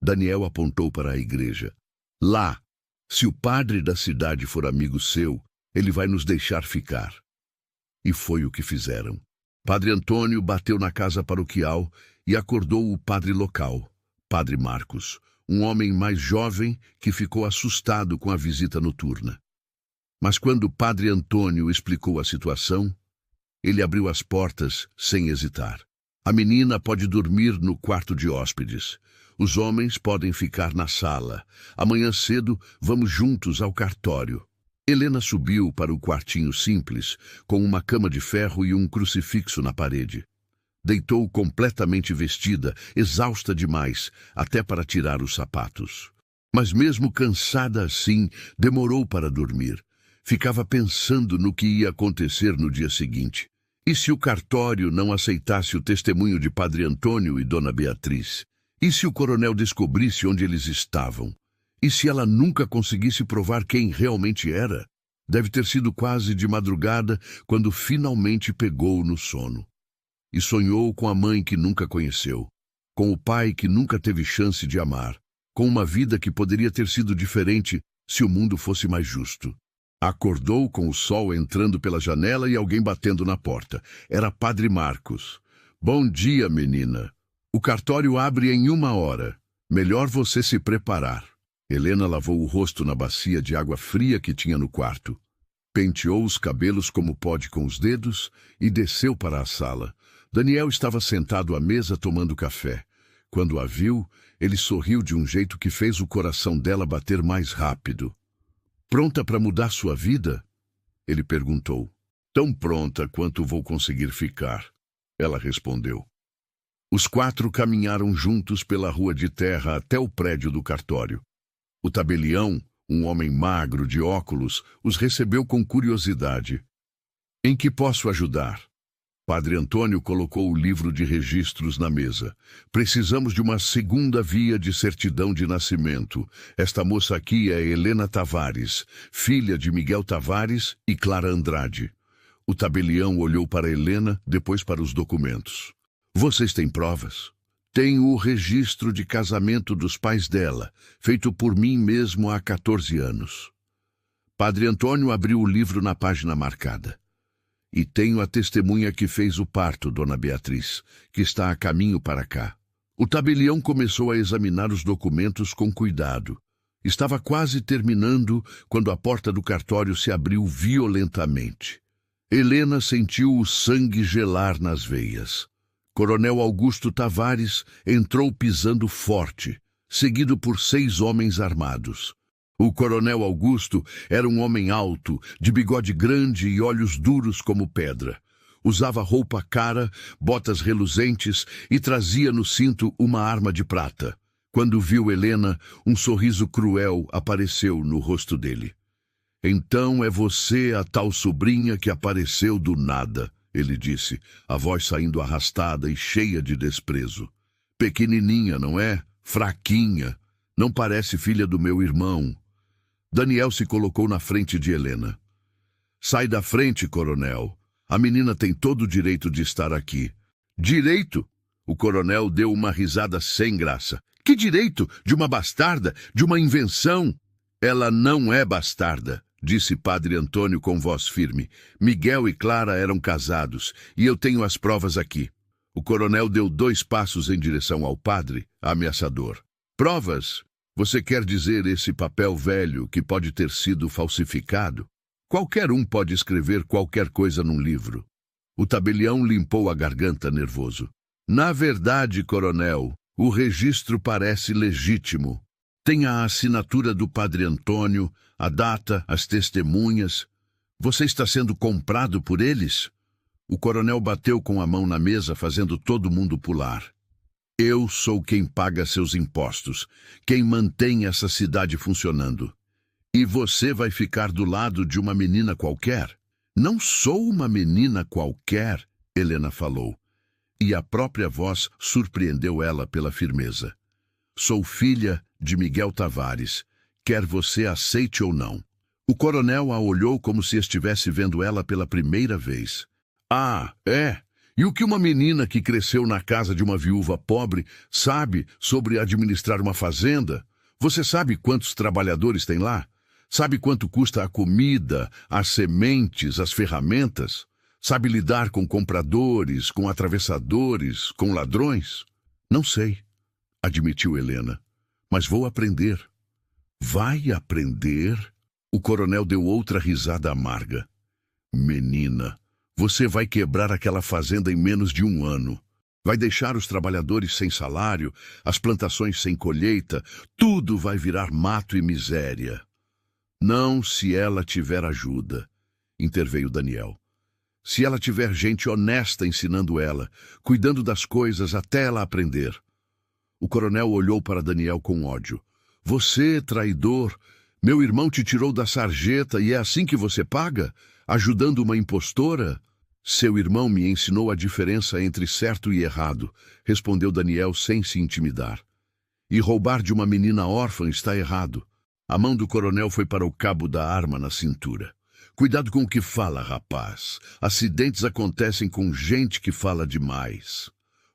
Daniel apontou para a igreja. Lá. Se o padre da cidade for amigo seu, ele vai nos deixar ficar. E foi o que fizeram. Padre Antônio bateu na casa paroquial e acordou o padre local, Padre Marcos, um homem mais jovem que ficou assustado com a visita noturna. Mas quando o padre Antônio explicou a situação, ele abriu as portas sem hesitar. A menina pode dormir no quarto de hóspedes. Os homens podem ficar na sala. Amanhã cedo vamos juntos ao cartório. Helena subiu para o quartinho simples, com uma cama de ferro e um crucifixo na parede. Deitou completamente vestida, exausta demais, até para tirar os sapatos. Mas mesmo cansada assim, demorou para dormir. Ficava pensando no que ia acontecer no dia seguinte. E se o cartório não aceitasse o testemunho de Padre Antônio e Dona Beatriz? E se o coronel descobrisse onde eles estavam? E se ela nunca conseguisse provar quem realmente era? Deve ter sido quase de madrugada quando finalmente pegou no sono. E sonhou com a mãe que nunca conheceu, com o pai que nunca teve chance de amar, com uma vida que poderia ter sido diferente se o mundo fosse mais justo. Acordou com o sol entrando pela janela e alguém batendo na porta. Era Padre Marcos. Bom dia, menina. O cartório abre em 1 hora. Melhor você se preparar. Helena lavou o rosto na bacia de água fria que tinha no quarto. Penteou os cabelos como pode com os dedos e desceu para a sala. Daniel estava sentado à mesa tomando café. Quando a viu, ele sorriu de um jeito que fez o coração dela bater mais rápido. Pronta para mudar sua vida? Ele perguntou. Tão pronta quanto vou conseguir ficar, ela respondeu. Os 4 caminharam juntos pela rua de terra até o prédio do cartório. O tabelião, um homem magro de óculos, os recebeu com curiosidade. Em que posso ajudar? Padre Antônio colocou o livro de registros na mesa. Precisamos de uma segunda via de certidão de nascimento. Esta moça aqui é Helena Tavares, filha de Miguel Tavares e Clara Andrade. O tabelião olhou para Helena, depois para os documentos. Vocês têm provas? Tenho o registro de casamento dos pais dela, feito por mim mesmo há 14 anos. Padre Antônio abriu o livro na página marcada. E tenho a testemunha que fez o parto, Dona Beatriz, que está a caminho para cá. O tabelião começou a examinar os documentos com cuidado. Estava quase terminando quando a porta do cartório se abriu violentamente. Helena sentiu o sangue gelar nas veias. Coronel Augusto Tavares entrou pisando forte, seguido por 6 homens armados. O coronel Augusto era um homem alto, de bigode grande e olhos duros como pedra. Usava roupa cara, botas reluzentes e trazia no cinto uma arma de prata. Quando viu Helena, um sorriso cruel apareceu no rosto dele. Então é você a tal sobrinha que apareceu do nada, ele disse, a voz saindo arrastada e cheia de desprezo. Pequenininha, não é? Fraquinha. Não parece filha do meu irmão. Daniel se colocou na frente de Helena. Sai da frente, coronel. A menina tem todo o direito de estar aqui. Direito? O coronel deu uma risada sem graça. Que direito? De uma bastarda? De uma invenção? Ela não é bastarda, disse Padre Antônio com voz firme. Miguel e Clara eram casados, e eu tenho as provas aqui. O coronel deu 2 passos em direção ao padre, ameaçador. Provas? Você quer dizer esse papel velho que pode ter sido falsificado? Qualquer um pode escrever qualquer coisa num livro. O tabelião limpou a garganta nervoso. Na verdade, coronel, o registro parece legítimo. Tem a assinatura do Padre Antônio, a data, as testemunhas. Você está sendo comprado por eles? O coronel bateu com a mão na mesa, fazendo todo mundo pular. Eu sou quem paga seus impostos, quem mantém essa cidade funcionando. E você vai ficar do lado de uma menina qualquer? Não sou uma menina qualquer, Helena falou. E a própria voz surpreendeu ela pela firmeza. Sou filha de Miguel Tavares, quer você aceite ou não. O coronel a olhou como se estivesse vendo ela pela primeira vez. Ah, é? E o que uma menina que cresceu na casa de uma viúva pobre sabe sobre administrar uma fazenda? Você sabe quantos trabalhadores tem lá? Sabe quanto custa a comida, as sementes, as ferramentas? Sabe lidar com compradores, com atravessadores, com ladrões? Não sei, admitiu Helena, mas vou aprender. Vai aprender? O coronel deu outra risada amarga. Menina, você vai quebrar aquela fazenda em menos de 1 ano. Vai deixar os trabalhadores sem salário, as plantações sem colheita, tudo vai virar mato e miséria. Não se ela tiver ajuda, interveio Daniel. Se ela tiver gente honesta ensinando ela, cuidando das coisas até ela aprender. O coronel olhou para Daniel com ódio. Você, traidor, meu irmão te tirou da sarjeta e é assim que você paga? Ajudando uma impostora? Seu irmão me ensinou a diferença entre certo e errado, respondeu Daniel sem se intimidar. E roubar de uma menina órfã está errado. A mão do coronel foi para o cabo da arma na cintura. Cuidado com o que fala, rapaz. Acidentes acontecem com gente que fala demais.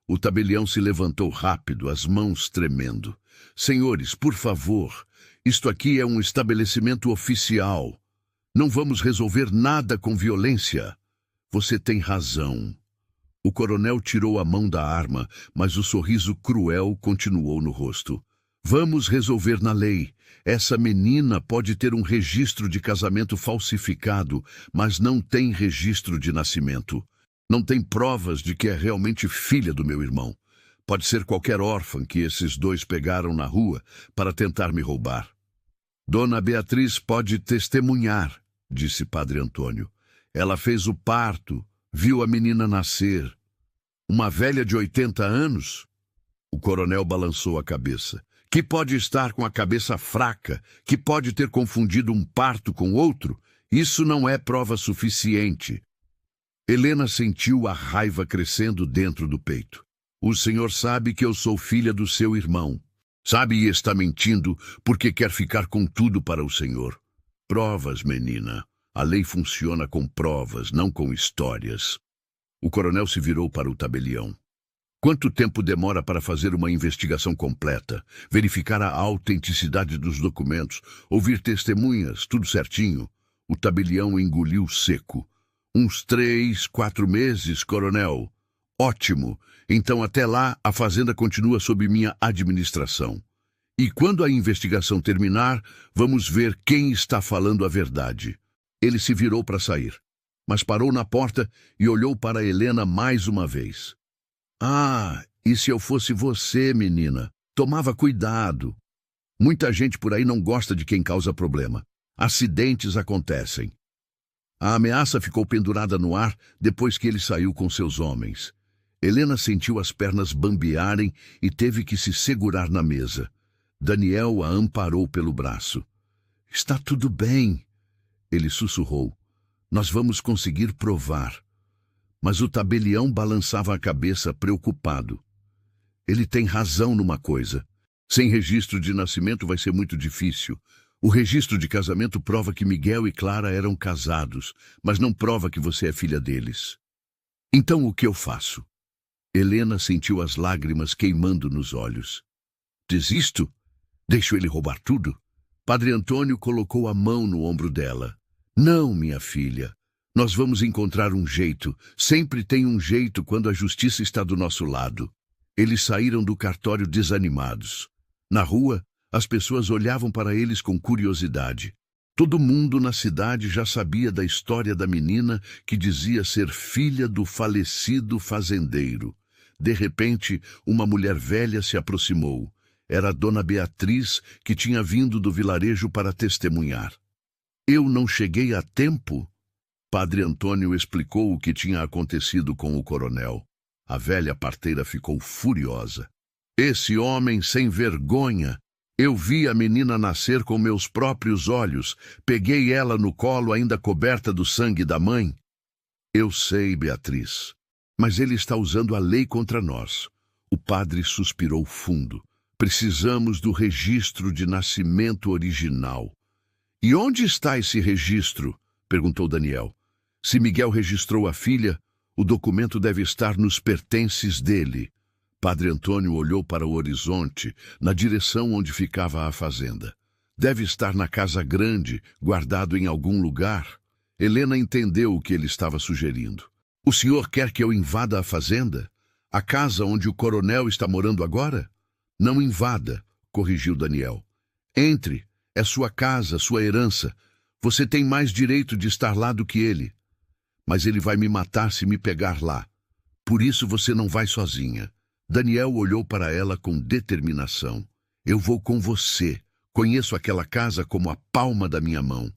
O tabelião se levantou rápido, as mãos tremendo. Senhores, por favor, isto aqui é um estabelecimento oficial. Não vamos resolver nada com violência. Você tem razão. O coronel tirou a mão da arma, mas o sorriso cruel continuou no rosto. Vamos resolver na lei. Essa menina pode ter um registro de casamento falsificado, mas não tem registro de nascimento. Não tem provas de que é realmente filha do meu irmão. Pode ser qualquer órfã que esses dois pegaram na rua para tentar me roubar. Dona Beatriz pode testemunhar, disse Padre Antônio. Ela fez o parto, viu a menina nascer. Uma velha de 80 anos? O coronel balançou a cabeça. Que pode estar com a cabeça fraca, que pode ter confundido um parto com outro, isso não é prova suficiente. Helena sentiu a raiva crescendo dentro do peito. O senhor sabe que eu sou filha do seu irmão. Sabe e está mentindo porque quer ficar com tudo para o senhor. Provas, menina. A lei funciona com provas, não com histórias. O coronel se virou para o tabelião. Quanto tempo demora para fazer uma investigação completa, verificar a autenticidade dos documentos, ouvir testemunhas, tudo certinho? O tabelião engoliu seco. Uns 3, 4 meses, coronel. Ótimo. Então até lá a fazenda continua sob minha administração. E quando a investigação terminar, vamos ver quem está falando a verdade. Ele se virou para sair, mas parou na porta e olhou para Helena mais uma vez. Ah, e se eu fosse você, menina? Tomava cuidado. Muita gente por aí não gosta de quem causa problema. Acidentes acontecem. A ameaça ficou pendurada no ar depois que ele saiu com seus homens. Helena sentiu as pernas bambearem e teve que se segurar na mesa. Daniel a amparou pelo braço. Está tudo bem. Ele sussurrou. Nós vamos conseguir provar. Mas o tabelião balançava a cabeça preocupado. Ele tem razão numa coisa. Sem registro de nascimento vai ser muito difícil. O registro de casamento prova que Miguel e Clara eram casados, mas não prova que você é filha deles. Então o que eu faço? Helena sentiu as lágrimas queimando nos olhos. Desisto? Deixo ele roubar tudo? Padre Antônio colocou a mão no ombro dela. Não, minha filha. Nós vamos encontrar um jeito. Sempre tem um jeito quando a justiça está do nosso lado. Eles saíram do cartório desanimados. Na rua, as pessoas olhavam para eles com curiosidade. Todo mundo na cidade já sabia da história da menina que dizia ser filha do falecido fazendeiro. De repente, uma mulher velha se aproximou. Era a Dona Beatriz, que tinha vindo do vilarejo para testemunhar. Eu não cheguei a tempo? Padre Antônio explicou o que tinha acontecido com o coronel. A velha parteira ficou furiosa. Esse homem sem vergonha! Eu vi a menina nascer com meus próprios olhos. Peguei ela no colo ainda coberta do sangue da mãe. Eu sei, Beatriz, mas ele está usando a lei contra nós. O padre suspirou fundo. Precisamos do registro de nascimento original. E onde está esse registro? Perguntou Daniel. Se Miguel registrou a filha, o documento deve estar nos pertences dele. Padre Antônio olhou para o horizonte, na direção onde ficava a fazenda. Deve estar na casa grande, guardado em algum lugar. Helena entendeu o que ele estava sugerindo. O senhor quer que eu invada a fazenda? A casa onde o coronel está morando agora? Não invada, corrigiu Daniel. Entre, é sua casa, sua herança. Você tem mais direito de estar lá do que ele. Mas ele vai me matar se me pegar lá. Por isso você não vai sozinha. Daniel olhou para ela com determinação. Eu vou com você. Conheço aquela casa como a palma da minha mão.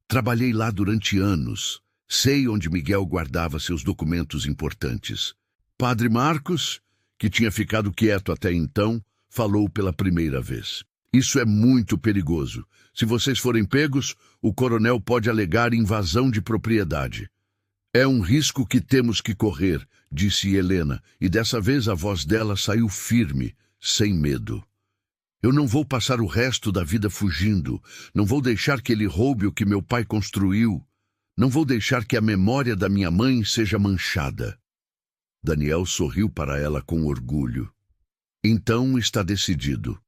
Trabalhei lá durante anos. Sei onde Miguel guardava seus documentos importantes. Padre Marcos, que tinha ficado quieto até então, falou pela primeira vez. Isso é muito perigoso. Se vocês forem pegos, o coronel pode alegar invasão de propriedade. É um risco que temos que correr, disse Helena, e dessa vez a voz dela saiu firme, sem medo. Eu não vou passar o resto da vida fugindo. Não vou deixar que ele roube o que meu pai construiu. Não vou deixar que a memória da minha mãe seja manchada. Daniel sorriu para ela com orgulho. Então está decidido.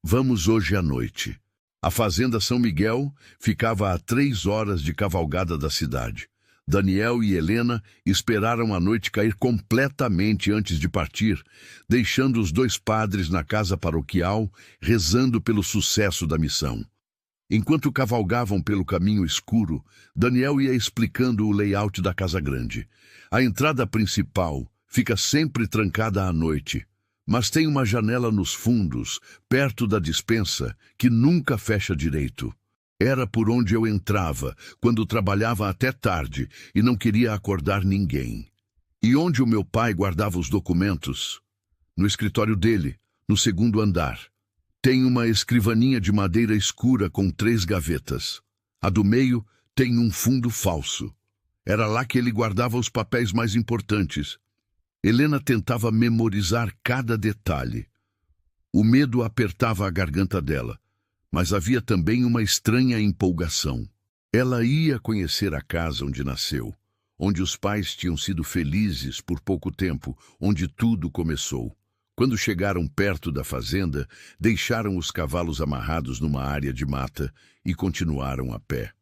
Vamos hoje à noite. A fazenda São Miguel ficava a 3 horas de cavalgada da cidade. Daniel e Helena esperaram a noite cair completamente antes de partir, deixando os 2 padres na casa paroquial, rezando pelo sucesso da missão. Enquanto cavalgavam pelo caminho escuro, Daniel ia explicando o layout da casa grande. A entrada principal fica sempre trancada à noite, mas tem uma janela nos fundos, perto da despensa, que nunca fecha direito. Era por onde eu entrava, quando trabalhava até tarde e não queria acordar ninguém. E onde o meu pai guardava os documentos? No escritório dele, no 2º andar. Tem uma escrivaninha de madeira escura com 3 gavetas. A do meio tem um fundo falso. Era lá que ele guardava os papéis mais importantes. Helena tentava memorizar cada detalhe. O medo apertava a garganta dela. Mas havia também uma estranha empolgação. Ela ia conhecer a casa onde nasceu, onde os pais tinham sido felizes por pouco tempo, onde tudo começou. Quando chegaram perto da fazenda, deixaram os cavalos amarrados numa área de mata e continuaram a pé.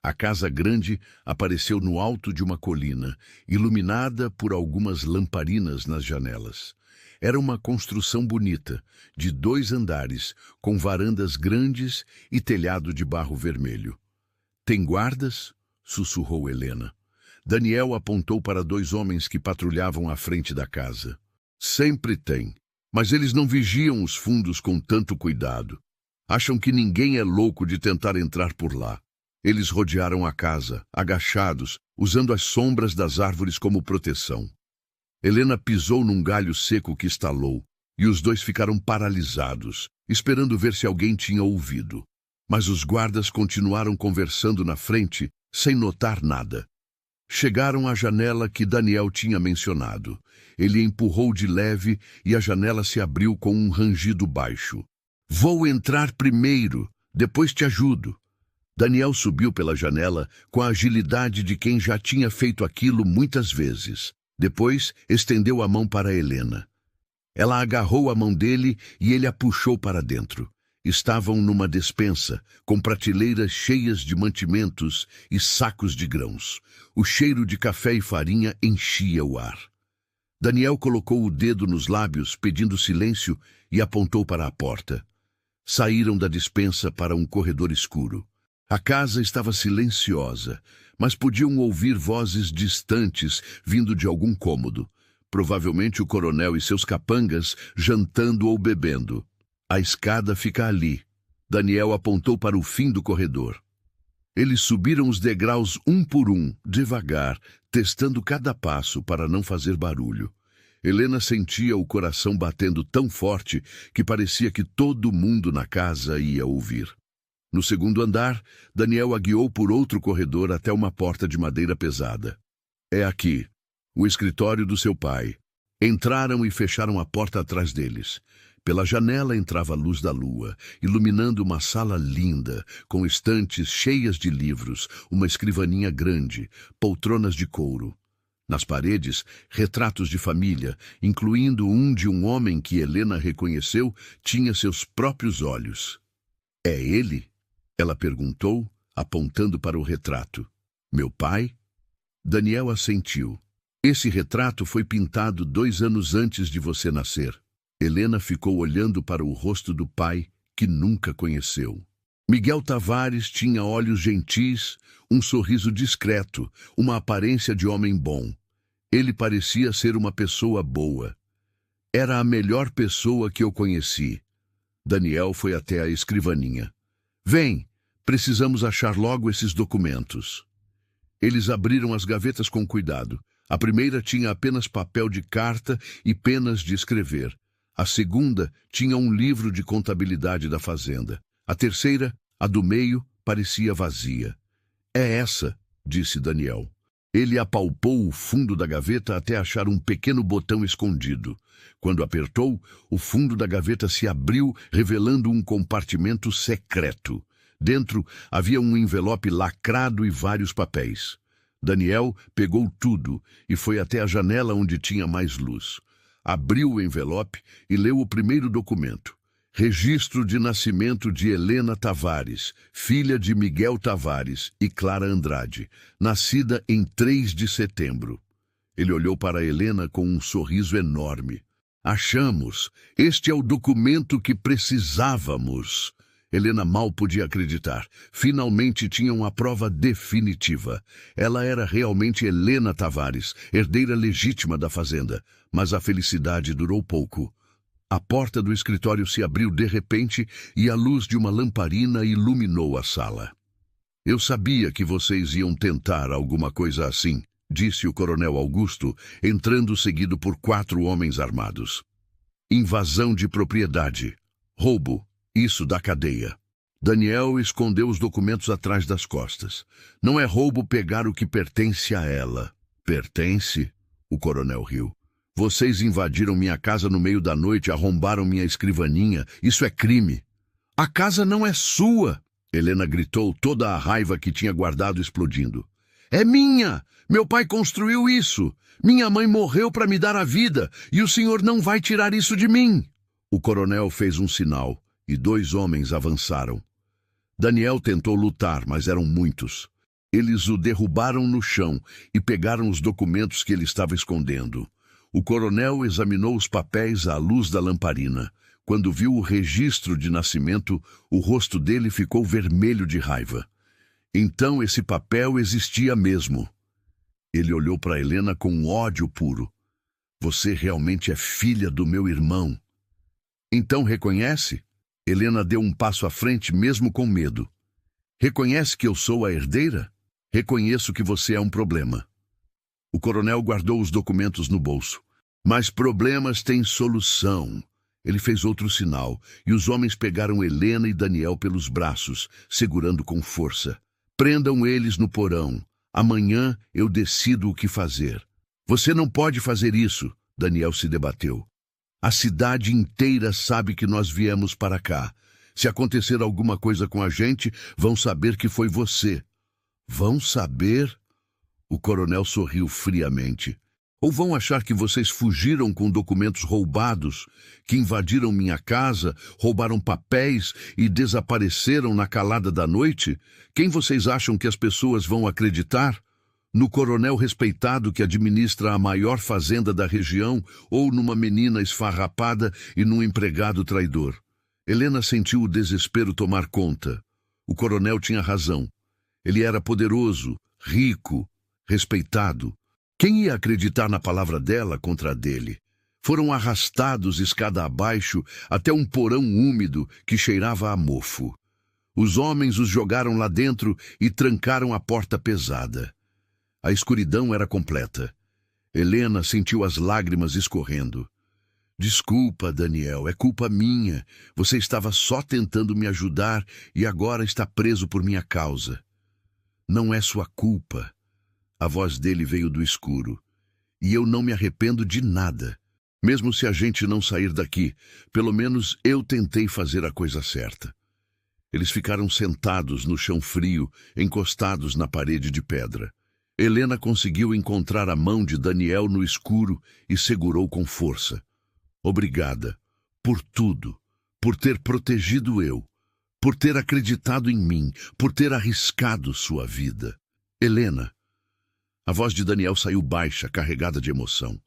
A casa grande apareceu no alto de uma colina, iluminada por algumas lamparinas nas janelas. Era uma construção bonita, de 2 andares, com varandas grandes e telhado de barro vermelho. Tem guardas? Sussurrou Helena. Daniel apontou para 2 homens que patrulhavam à frente da casa. Sempre tem, mas eles não vigiam os fundos com tanto cuidado. Acham que ninguém é louco de tentar entrar por lá. Eles rodearam a casa, agachados, usando as sombras das árvores como proteção. Helena pisou num galho seco que estalou, e os 2 ficaram paralisados, esperando ver se alguém tinha ouvido. Mas os guardas continuaram conversando na frente, sem notar nada. Chegaram à janela que Daniel tinha mencionado. Ele empurrou de leve e a janela se abriu com um rangido baixo. Vou entrar primeiro, depois te ajudo. Daniel subiu pela janela com a agilidade de quem já tinha feito aquilo muitas vezes. Depois, estendeu a mão para Helena. Ela agarrou a mão dele e ele a puxou para dentro. Estavam numa despensa, com prateleiras cheias de mantimentos e sacos de grãos. O cheiro de café e farinha enchia o ar. Daniel colocou o dedo nos lábios, pedindo silêncio, e apontou para a porta. Saíram da despensa para um corredor escuro. A casa estava silenciosa, mas podiam ouvir vozes distantes vindo de algum cômodo. Provavelmente o coronel e seus capangas jantando ou bebendo. A escada fica ali. Daniel apontou para o fim do corredor. Eles subiram os degraus um por um, devagar, testando cada passo para não fazer barulho. Helena sentia o coração batendo tão forte que parecia que todo mundo na casa ia ouvir. No 2º andar, Daniel a guiou por outro corredor até uma porta de madeira pesada. É aqui, o escritório do seu pai. Entraram e fecharam a porta atrás deles. Pela janela entrava a luz da lua, iluminando uma sala linda, com estantes cheias de livros, uma escrivaninha grande, poltronas de couro. Nas paredes, retratos de família, incluindo um de um homem que Helena reconheceu, tinha seus próprios olhos. É ele? Ela perguntou, apontando para o retrato. Meu pai? Daniel assentiu. Esse retrato foi pintado 2 anos antes de você nascer. Helena ficou olhando para o rosto do pai, que nunca conheceu. Miguel Tavares tinha olhos gentis, um sorriso discreto, uma aparência de homem bom. Ele parecia ser uma pessoa boa. Era a melhor pessoa que eu conheci. Daniel foi até a escrivaninha. Vem, precisamos achar logo esses documentos. Eles abriram as gavetas com cuidado. A primeira tinha apenas papel de carta e penas de escrever. A segunda tinha um livro de contabilidade da fazenda. A terceira, a do meio, parecia vazia. É essa, disse Daniel. Ele apalpou o fundo da gaveta até achar um pequeno botão escondido. Quando apertou, o fundo da gaveta se abriu, revelando um compartimento secreto. Dentro havia um envelope lacrado e vários papéis. Daniel pegou tudo e foi até a janela onde tinha mais luz. Abriu o envelope e leu o primeiro documento. Registro de nascimento de Helena Tavares, filha de Miguel Tavares e Clara Andrade, nascida em 3 de setembro. Ele olhou para Helena com um sorriso enorme. Achamos! Este é o documento que precisávamos! Helena mal podia acreditar. Finalmente tinham a prova definitiva. Ela era realmente Helena Tavares, herdeira legítima da fazenda. Mas a felicidade durou pouco. A porta do escritório se abriu de repente e a luz de uma lamparina iluminou a sala. Eu sabia que vocês iam tentar alguma coisa assim, disse o coronel Augusto, entrando seguido por 4 homens armados. Invasão de propriedade. Roubo. Isso da cadeia. Daniel escondeu os documentos atrás das costas. Não é roubo pegar o que pertence a ela. Pertence? O coronel riu. Vocês invadiram minha casa no meio da noite, arrombaram minha escrivaninha. Isso é crime. A casa não é sua! Helena gritou, toda a raiva que tinha guardado explodindo. É minha! Meu pai construiu isso! Minha mãe morreu para me dar a vida, e o senhor não vai tirar isso de mim! O coronel fez um sinal, e 2 homens avançaram. Daniel tentou lutar, mas eram muitos. Eles o derrubaram no chão e pegaram os documentos que ele estava escondendo. O coronel examinou os papéis à luz da lamparina. Quando viu o registro de nascimento, o rosto dele ficou vermelho de raiva. Então esse papel existia mesmo. Ele olhou para Helena com ódio puro. Você realmente é filha do meu irmão. Então reconhece? Helena deu um passo à frente mesmo com medo. Reconhece que eu sou a herdeira? Reconheço que você é um problema. O coronel guardou os documentos no bolso. Mas problemas têm solução. Ele fez outro sinal, e os homens pegaram Helena e Daniel pelos braços, segurando com força. Prendam eles no porão. Amanhã eu decido o que fazer. Você não pode fazer isso, Daniel se debateu. A cidade inteira sabe que nós viemos para cá. Se acontecer alguma coisa com a gente, vão saber que foi você. Vão saber? O coronel sorriu friamente. Ou vão achar que vocês fugiram com documentos roubados, que invadiram minha casa, roubaram papéis e desapareceram na calada da noite? Quem vocês acham que as pessoas vão acreditar? No coronel respeitado que administra a maior fazenda da região ou numa menina esfarrapada e num empregado traidor? Helena sentiu o desespero tomar conta. O coronel tinha razão. Ele era poderoso, rico, respeitado. Quem ia acreditar na palavra dela contra a dele? Foram arrastados escada abaixo até um porão úmido que cheirava a mofo. Os homens os jogaram lá dentro e trancaram a porta pesada. A escuridão era completa. Helena sentiu as lágrimas escorrendo. Desculpa, Daniel, é culpa minha. Você estava só tentando me ajudar e agora está preso por minha causa. Não é sua culpa. A voz dele veio do escuro. E eu não me arrependo de nada. Mesmo se a gente não sair daqui, pelo menos eu tentei fazer a coisa certa. Eles ficaram sentados no chão frio, encostados na parede de pedra. Helena conseguiu encontrar a mão de Daniel no escuro e segurou com força. Obrigada por tudo, por ter protegido eu, por ter acreditado em mim, por ter arriscado sua vida. Helena. A voz de Daniel saiu baixa, carregada de emoção.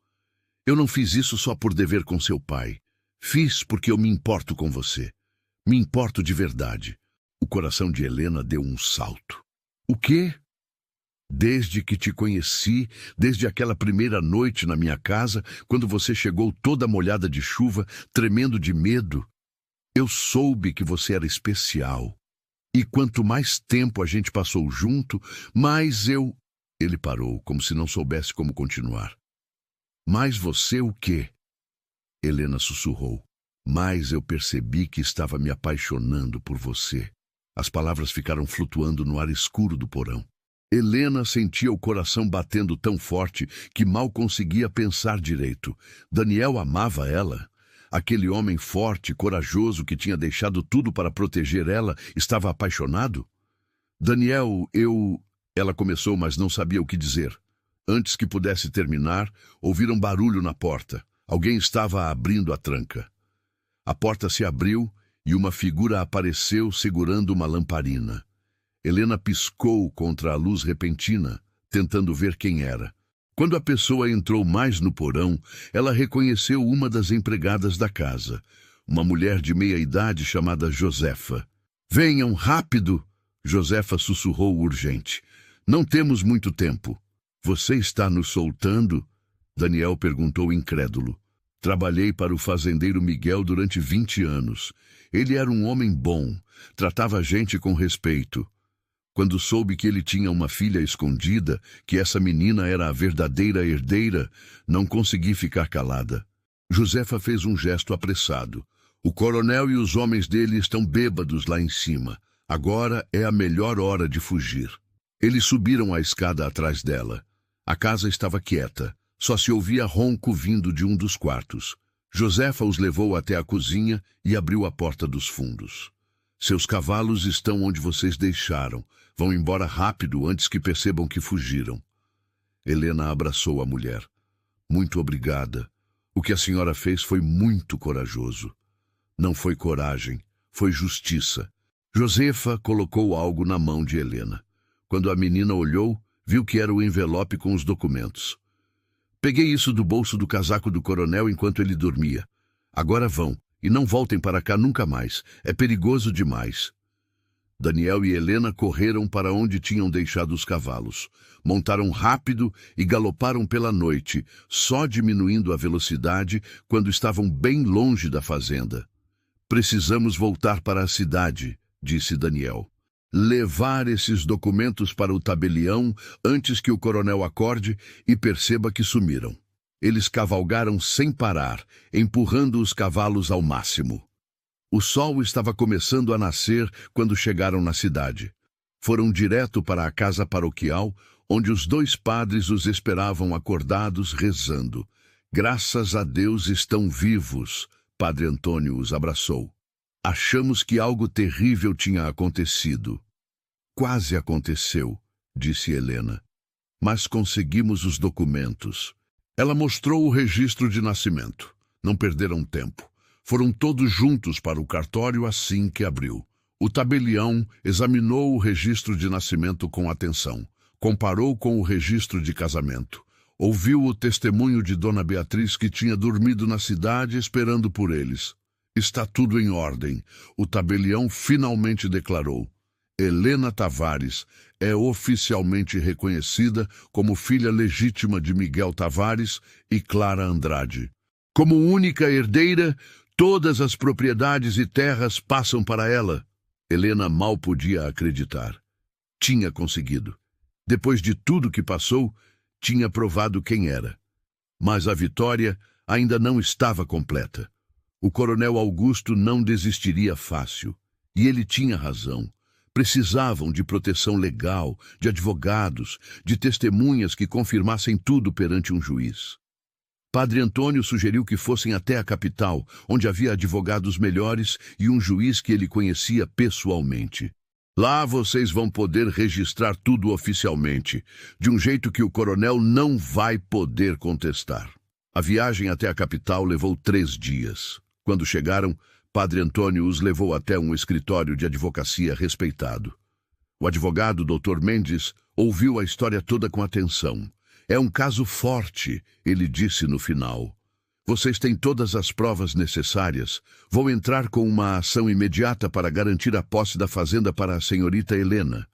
Eu não fiz isso só por dever com seu pai. Fiz porque eu me importo com você. Me importo de verdade. O coração de Helena deu um salto. O quê? Desde que te conheci, desde aquela primeira noite na minha casa, quando você chegou toda molhada de chuva, tremendo de medo, eu soube que você era especial. E quanto mais tempo a gente passou junto, mais eu... Ele parou, como se não soubesse como continuar. Mas você o quê? Helena sussurrou. Mas eu percebi que estava me apaixonando por você. As palavras ficaram flutuando no ar escuro do porão. Helena sentia o coração batendo tão forte que mal conseguia pensar direito. Daniel amava ela. Aquele homem forte, corajoso, que tinha deixado tudo para proteger ela, estava apaixonado? Daniel, eu... Ela começou, mas não sabia o que dizer. Antes que pudesse terminar, ouviram barulho na porta. Alguém estava abrindo a tranca. A porta se abriu e uma figura apareceu segurando uma lamparina. Helena piscou contra a luz repentina, tentando ver quem era. Quando a pessoa entrou mais no porão, ela reconheceu uma das empregadas da casa, uma mulher de meia-idade chamada Josefa. "Venham, rápido!" Josefa sussurrou urgente. "Não temos muito tempo." "Você está nos soltando?" Daniel perguntou incrédulo. "Trabalhei para o fazendeiro Miguel durante 20 anos. Ele era um homem bom, tratava a gente com respeito. Quando soube que ele tinha uma filha escondida, que essa menina era a verdadeira herdeira, não consegui ficar calada." Josefa fez um gesto apressado. "O coronel e os homens dele estão bêbados lá em cima. Agora é a melhor hora de fugir." Eles subiram a escada atrás dela. A casa estava quieta. Só se ouvia ronco vindo de um dos quartos. Josefa os levou até a cozinha e abriu a porta dos fundos. "Seus cavalos estão onde vocês deixaram. Vão embora rápido antes que percebam que fugiram." Helena abraçou a mulher. "Muito obrigada. O que a senhora fez foi muito corajoso." "Não foi coragem, foi justiça." Josefa colocou algo na mão de Helena. Quando a menina olhou, viu que era o envelope com os documentos. "Peguei isso do bolso do casaco do coronel enquanto ele dormia. Agora vão, e não voltem para cá nunca mais. É perigoso demais." Daniel e Helena correram para onde tinham deixado os cavalos. Montaram rápido e galoparam pela noite, só diminuindo a velocidade quando estavam bem longe da fazenda. "Precisamos voltar para a cidade", disse Daniel. "Levar esses documentos para o tabelião antes que o coronel acorde e perceba que sumiram." Eles cavalgaram sem parar, empurrando os cavalos ao máximo. O sol estava começando a nascer quando chegaram na cidade. Foram direto para a casa paroquial, onde os 2 padres os esperavam acordados, rezando. "Graças a Deus estão vivos", Padre Antônio os abraçou. "Achamos que algo terrível tinha acontecido." "Quase aconteceu", disse Helena. "Mas conseguimos os documentos." Ela mostrou o registro de nascimento. Não perderam tempo. Foram todos juntos para o cartório assim que abriu. O tabelião examinou o registro de nascimento com atenção. Comparou com o registro de casamento. Ouviu o testemunho de Dona Beatriz, que tinha dormido na cidade esperando por eles. "Está tudo em ordem." O tabelião finalmente declarou: "Helena Tavares é oficialmente reconhecida como filha legítima de Miguel Tavares e Clara Andrade. Como única herdeira, todas as propriedades e terras passam para ela." Helena mal podia acreditar. Tinha conseguido. Depois de tudo que passou, tinha provado quem era. Mas a vitória ainda não estava completa. O coronel Augusto não desistiria fácil. E ele tinha razão. Precisavam de proteção legal, de advogados, de testemunhas que confirmassem tudo perante um juiz. Padre Antônio sugeriu que fossem até a capital, onde havia advogados melhores e um juiz que ele conhecia pessoalmente. "Lá vocês vão poder registrar tudo oficialmente, de um jeito que o coronel não vai poder contestar." A viagem até a capital levou 3 dias. Quando chegaram, Padre Antônio os levou até um escritório de advocacia respeitado. O advogado, Dr. Mendes, ouviu a história toda com atenção. "É um caso forte", ele disse no final. Vocês têm todas as provas necessárias. Vou entrar com uma ação imediata para garantir a posse da fazenda para a senhorita Helena.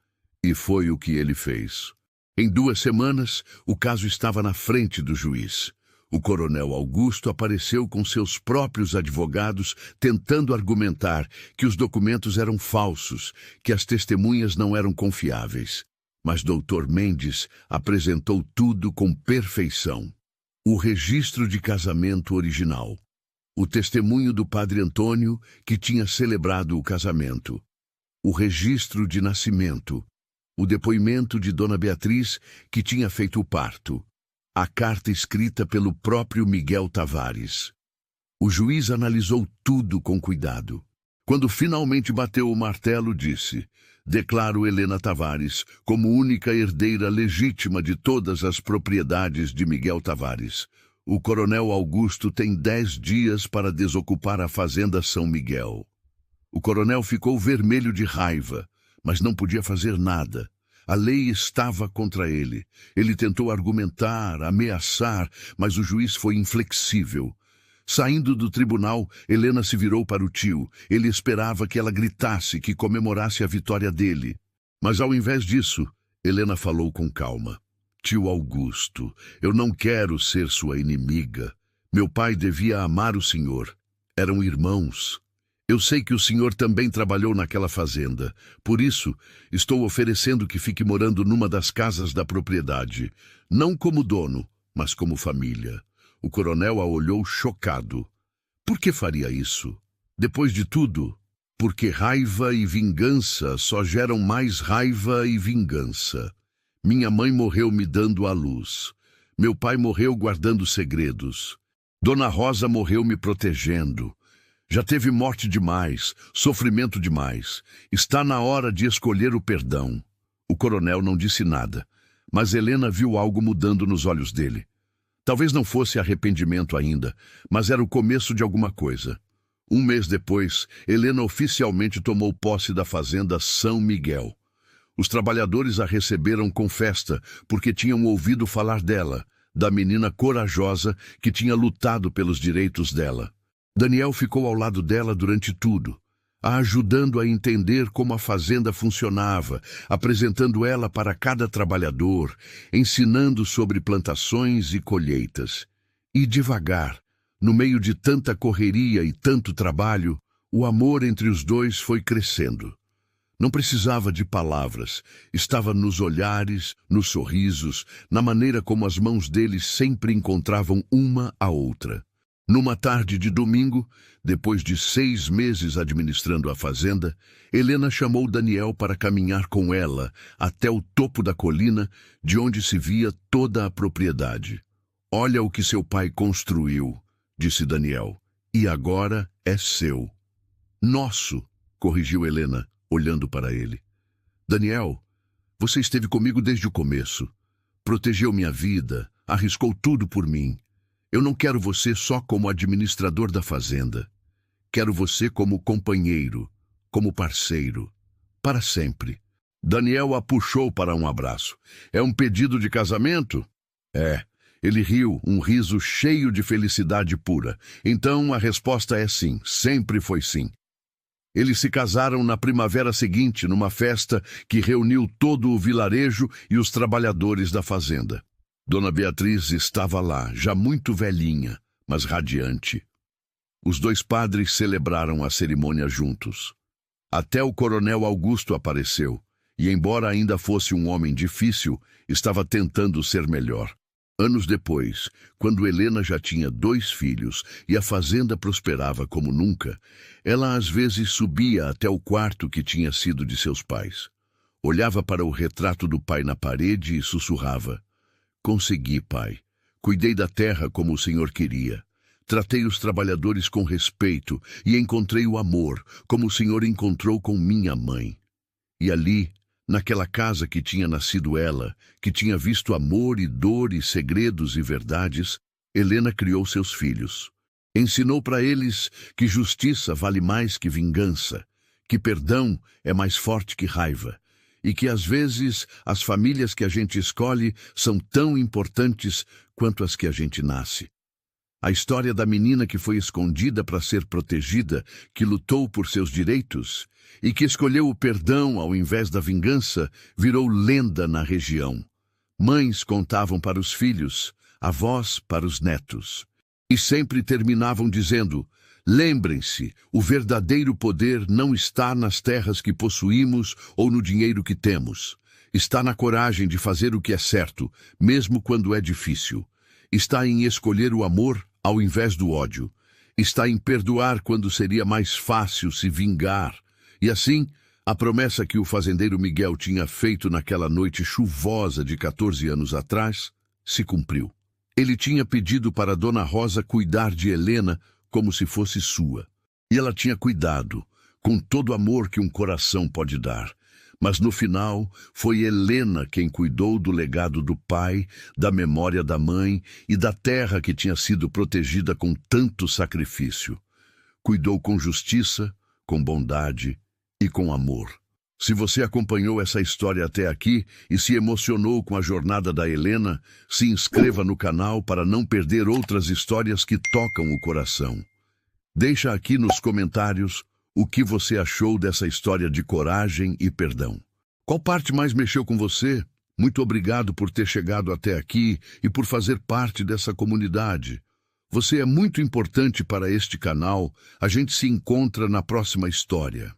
E foi o que ele fez. Em 2 semanas, o caso estava na frente do juiz. O coronel Augusto apareceu com seus próprios advogados, tentando argumentar que os documentos eram falsos, que as testemunhas não eram confiáveis. Mas Dr. Mendes apresentou tudo com perfeição. O registro de casamento original. O testemunho do padre Antônio, que tinha celebrado o casamento. O registro de nascimento. O depoimento de Dona Beatriz, que tinha feito o parto. A carta escrita pelo próprio Miguel Tavares. O juiz analisou tudo com cuidado. Quando finalmente bateu o martelo, disse: declaro Helena Tavares como única herdeira legítima de todas as propriedades de Miguel Tavares. O coronel Augusto tem 10 dias para desocupar a fazenda São Miguel. O coronel ficou vermelho de raiva, mas não podia fazer nada. A lei estava contra ele. Ele tentou argumentar, ameaçar, mas o juiz foi inflexível. Saindo do tribunal, Helena se virou para o tio. Ele esperava que ela gritasse, que comemorasse a vitória dele. Mas ao invés disso, Helena falou com calma. Tio Augusto, eu não quero ser sua inimiga. Meu pai devia amar o senhor. Eram irmãos. Eu sei que o senhor também trabalhou naquela fazenda. Por isso, estou oferecendo que fique morando numa das casas da propriedade. Não como dono, mas como família. O coronel a olhou chocado. Por que faria isso? Depois de tudo, porque raiva e vingança só geram mais raiva e vingança. Minha mãe morreu me dando à luz. Meu pai morreu guardando segredos. Dona Rosa morreu me protegendo. Já teve morte demais, sofrimento demais. Está na hora de escolher o perdão. O coronel não disse nada, mas Helena viu algo mudando nos olhos dele. Talvez não fosse arrependimento ainda, mas era o começo de alguma coisa. 1 mês depois, Helena oficialmente tomou posse da fazenda São Miguel. Os trabalhadores a receberam com festa, porque tinham ouvido falar dela, da menina corajosa que tinha lutado pelos direitos dela. Daniel ficou ao lado dela durante tudo, a ajudando a entender como a fazenda funcionava, apresentando ela para cada trabalhador, ensinando sobre plantações e colheitas. E devagar, no meio de tanta correria e tanto trabalho, o amor entre os dois foi crescendo. Não precisava de palavras, estava nos olhares, nos sorrisos, na maneira como as mãos deles sempre encontravam uma a outra. Numa tarde de domingo, depois de 6 meses administrando a fazenda, Helena chamou Daniel para caminhar com ela até o topo da colina, de onde se via toda a propriedade. Olha o que seu pai construiu, disse Daniel, e agora é seu. Nosso, corrigiu Helena, olhando para ele. Daniel, você esteve comigo desde o começo. Protegeu minha vida, arriscou tudo por mim. Eu não quero você só como administrador da fazenda. Quero você como companheiro, como parceiro, para sempre. Daniel a puxou para um abraço. É um pedido de casamento? É. Ele riu, um riso cheio de felicidade pura. Então a resposta é sim, sempre foi sim. Eles se casaram na primavera seguinte, numa festa que reuniu todo o vilarejo e os trabalhadores da fazenda. Dona Beatriz estava lá, já muito velhinha, mas radiante. Os 2 padres celebraram a cerimônia juntos. Até o coronel Augusto apareceu, e embora ainda fosse um homem difícil, estava tentando ser melhor. Anos depois, quando Helena já tinha 2 filhos e a fazenda prosperava como nunca, ela às vezes subia até o quarto que tinha sido de seus pais. Olhava para o retrato do pai na parede e sussurrava: consegui, pai. Cuidei da terra como o senhor queria. Tratei os trabalhadores com respeito e encontrei o amor, como o senhor encontrou com minha mãe. E ali, naquela casa que tinha nascido ela, que tinha visto amor e dor e segredos e verdades, Helena criou seus filhos. Ensinou para eles que justiça vale mais que vingança, que perdão é mais forte que raiva, e que às vezes as famílias que a gente escolhe são tão importantes quanto as que a gente nasce. A história da menina que foi escondida para ser protegida, que lutou por seus direitos e que escolheu o perdão ao invés da vingança, virou lenda na região. Mães contavam para os filhos, avós para os netos. E sempre terminavam dizendo: lembrem-se, o verdadeiro poder não está nas terras que possuímos ou no dinheiro que temos. Está na coragem de fazer o que é certo, mesmo quando é difícil. Está em escolher o amor ao invés do ódio. Está em perdoar quando seria mais fácil se vingar. E assim, a promessa que o fazendeiro Miguel tinha feito naquela noite chuvosa de 14 anos atrás se cumpriu. Ele tinha pedido para Dona Rosa cuidar de Helena como se fosse sua. E ela tinha cuidado, com todo o amor que um coração pode dar. Mas no final, foi Helena quem cuidou do legado do pai, da memória da mãe e da terra que tinha sido protegida com tanto sacrifício. Cuidou com justiça, com bondade e com amor. Se você acompanhou essa história até aqui e se emocionou com a jornada da Helena, se inscreva no canal para não perder outras histórias que tocam o coração. Deixa aqui nos comentários o que você achou dessa história de coragem e perdão. Qual parte mais mexeu com você? Muito obrigado por ter chegado até aqui e por fazer parte dessa comunidade. Você é muito importante para este canal. A gente se encontra na próxima história.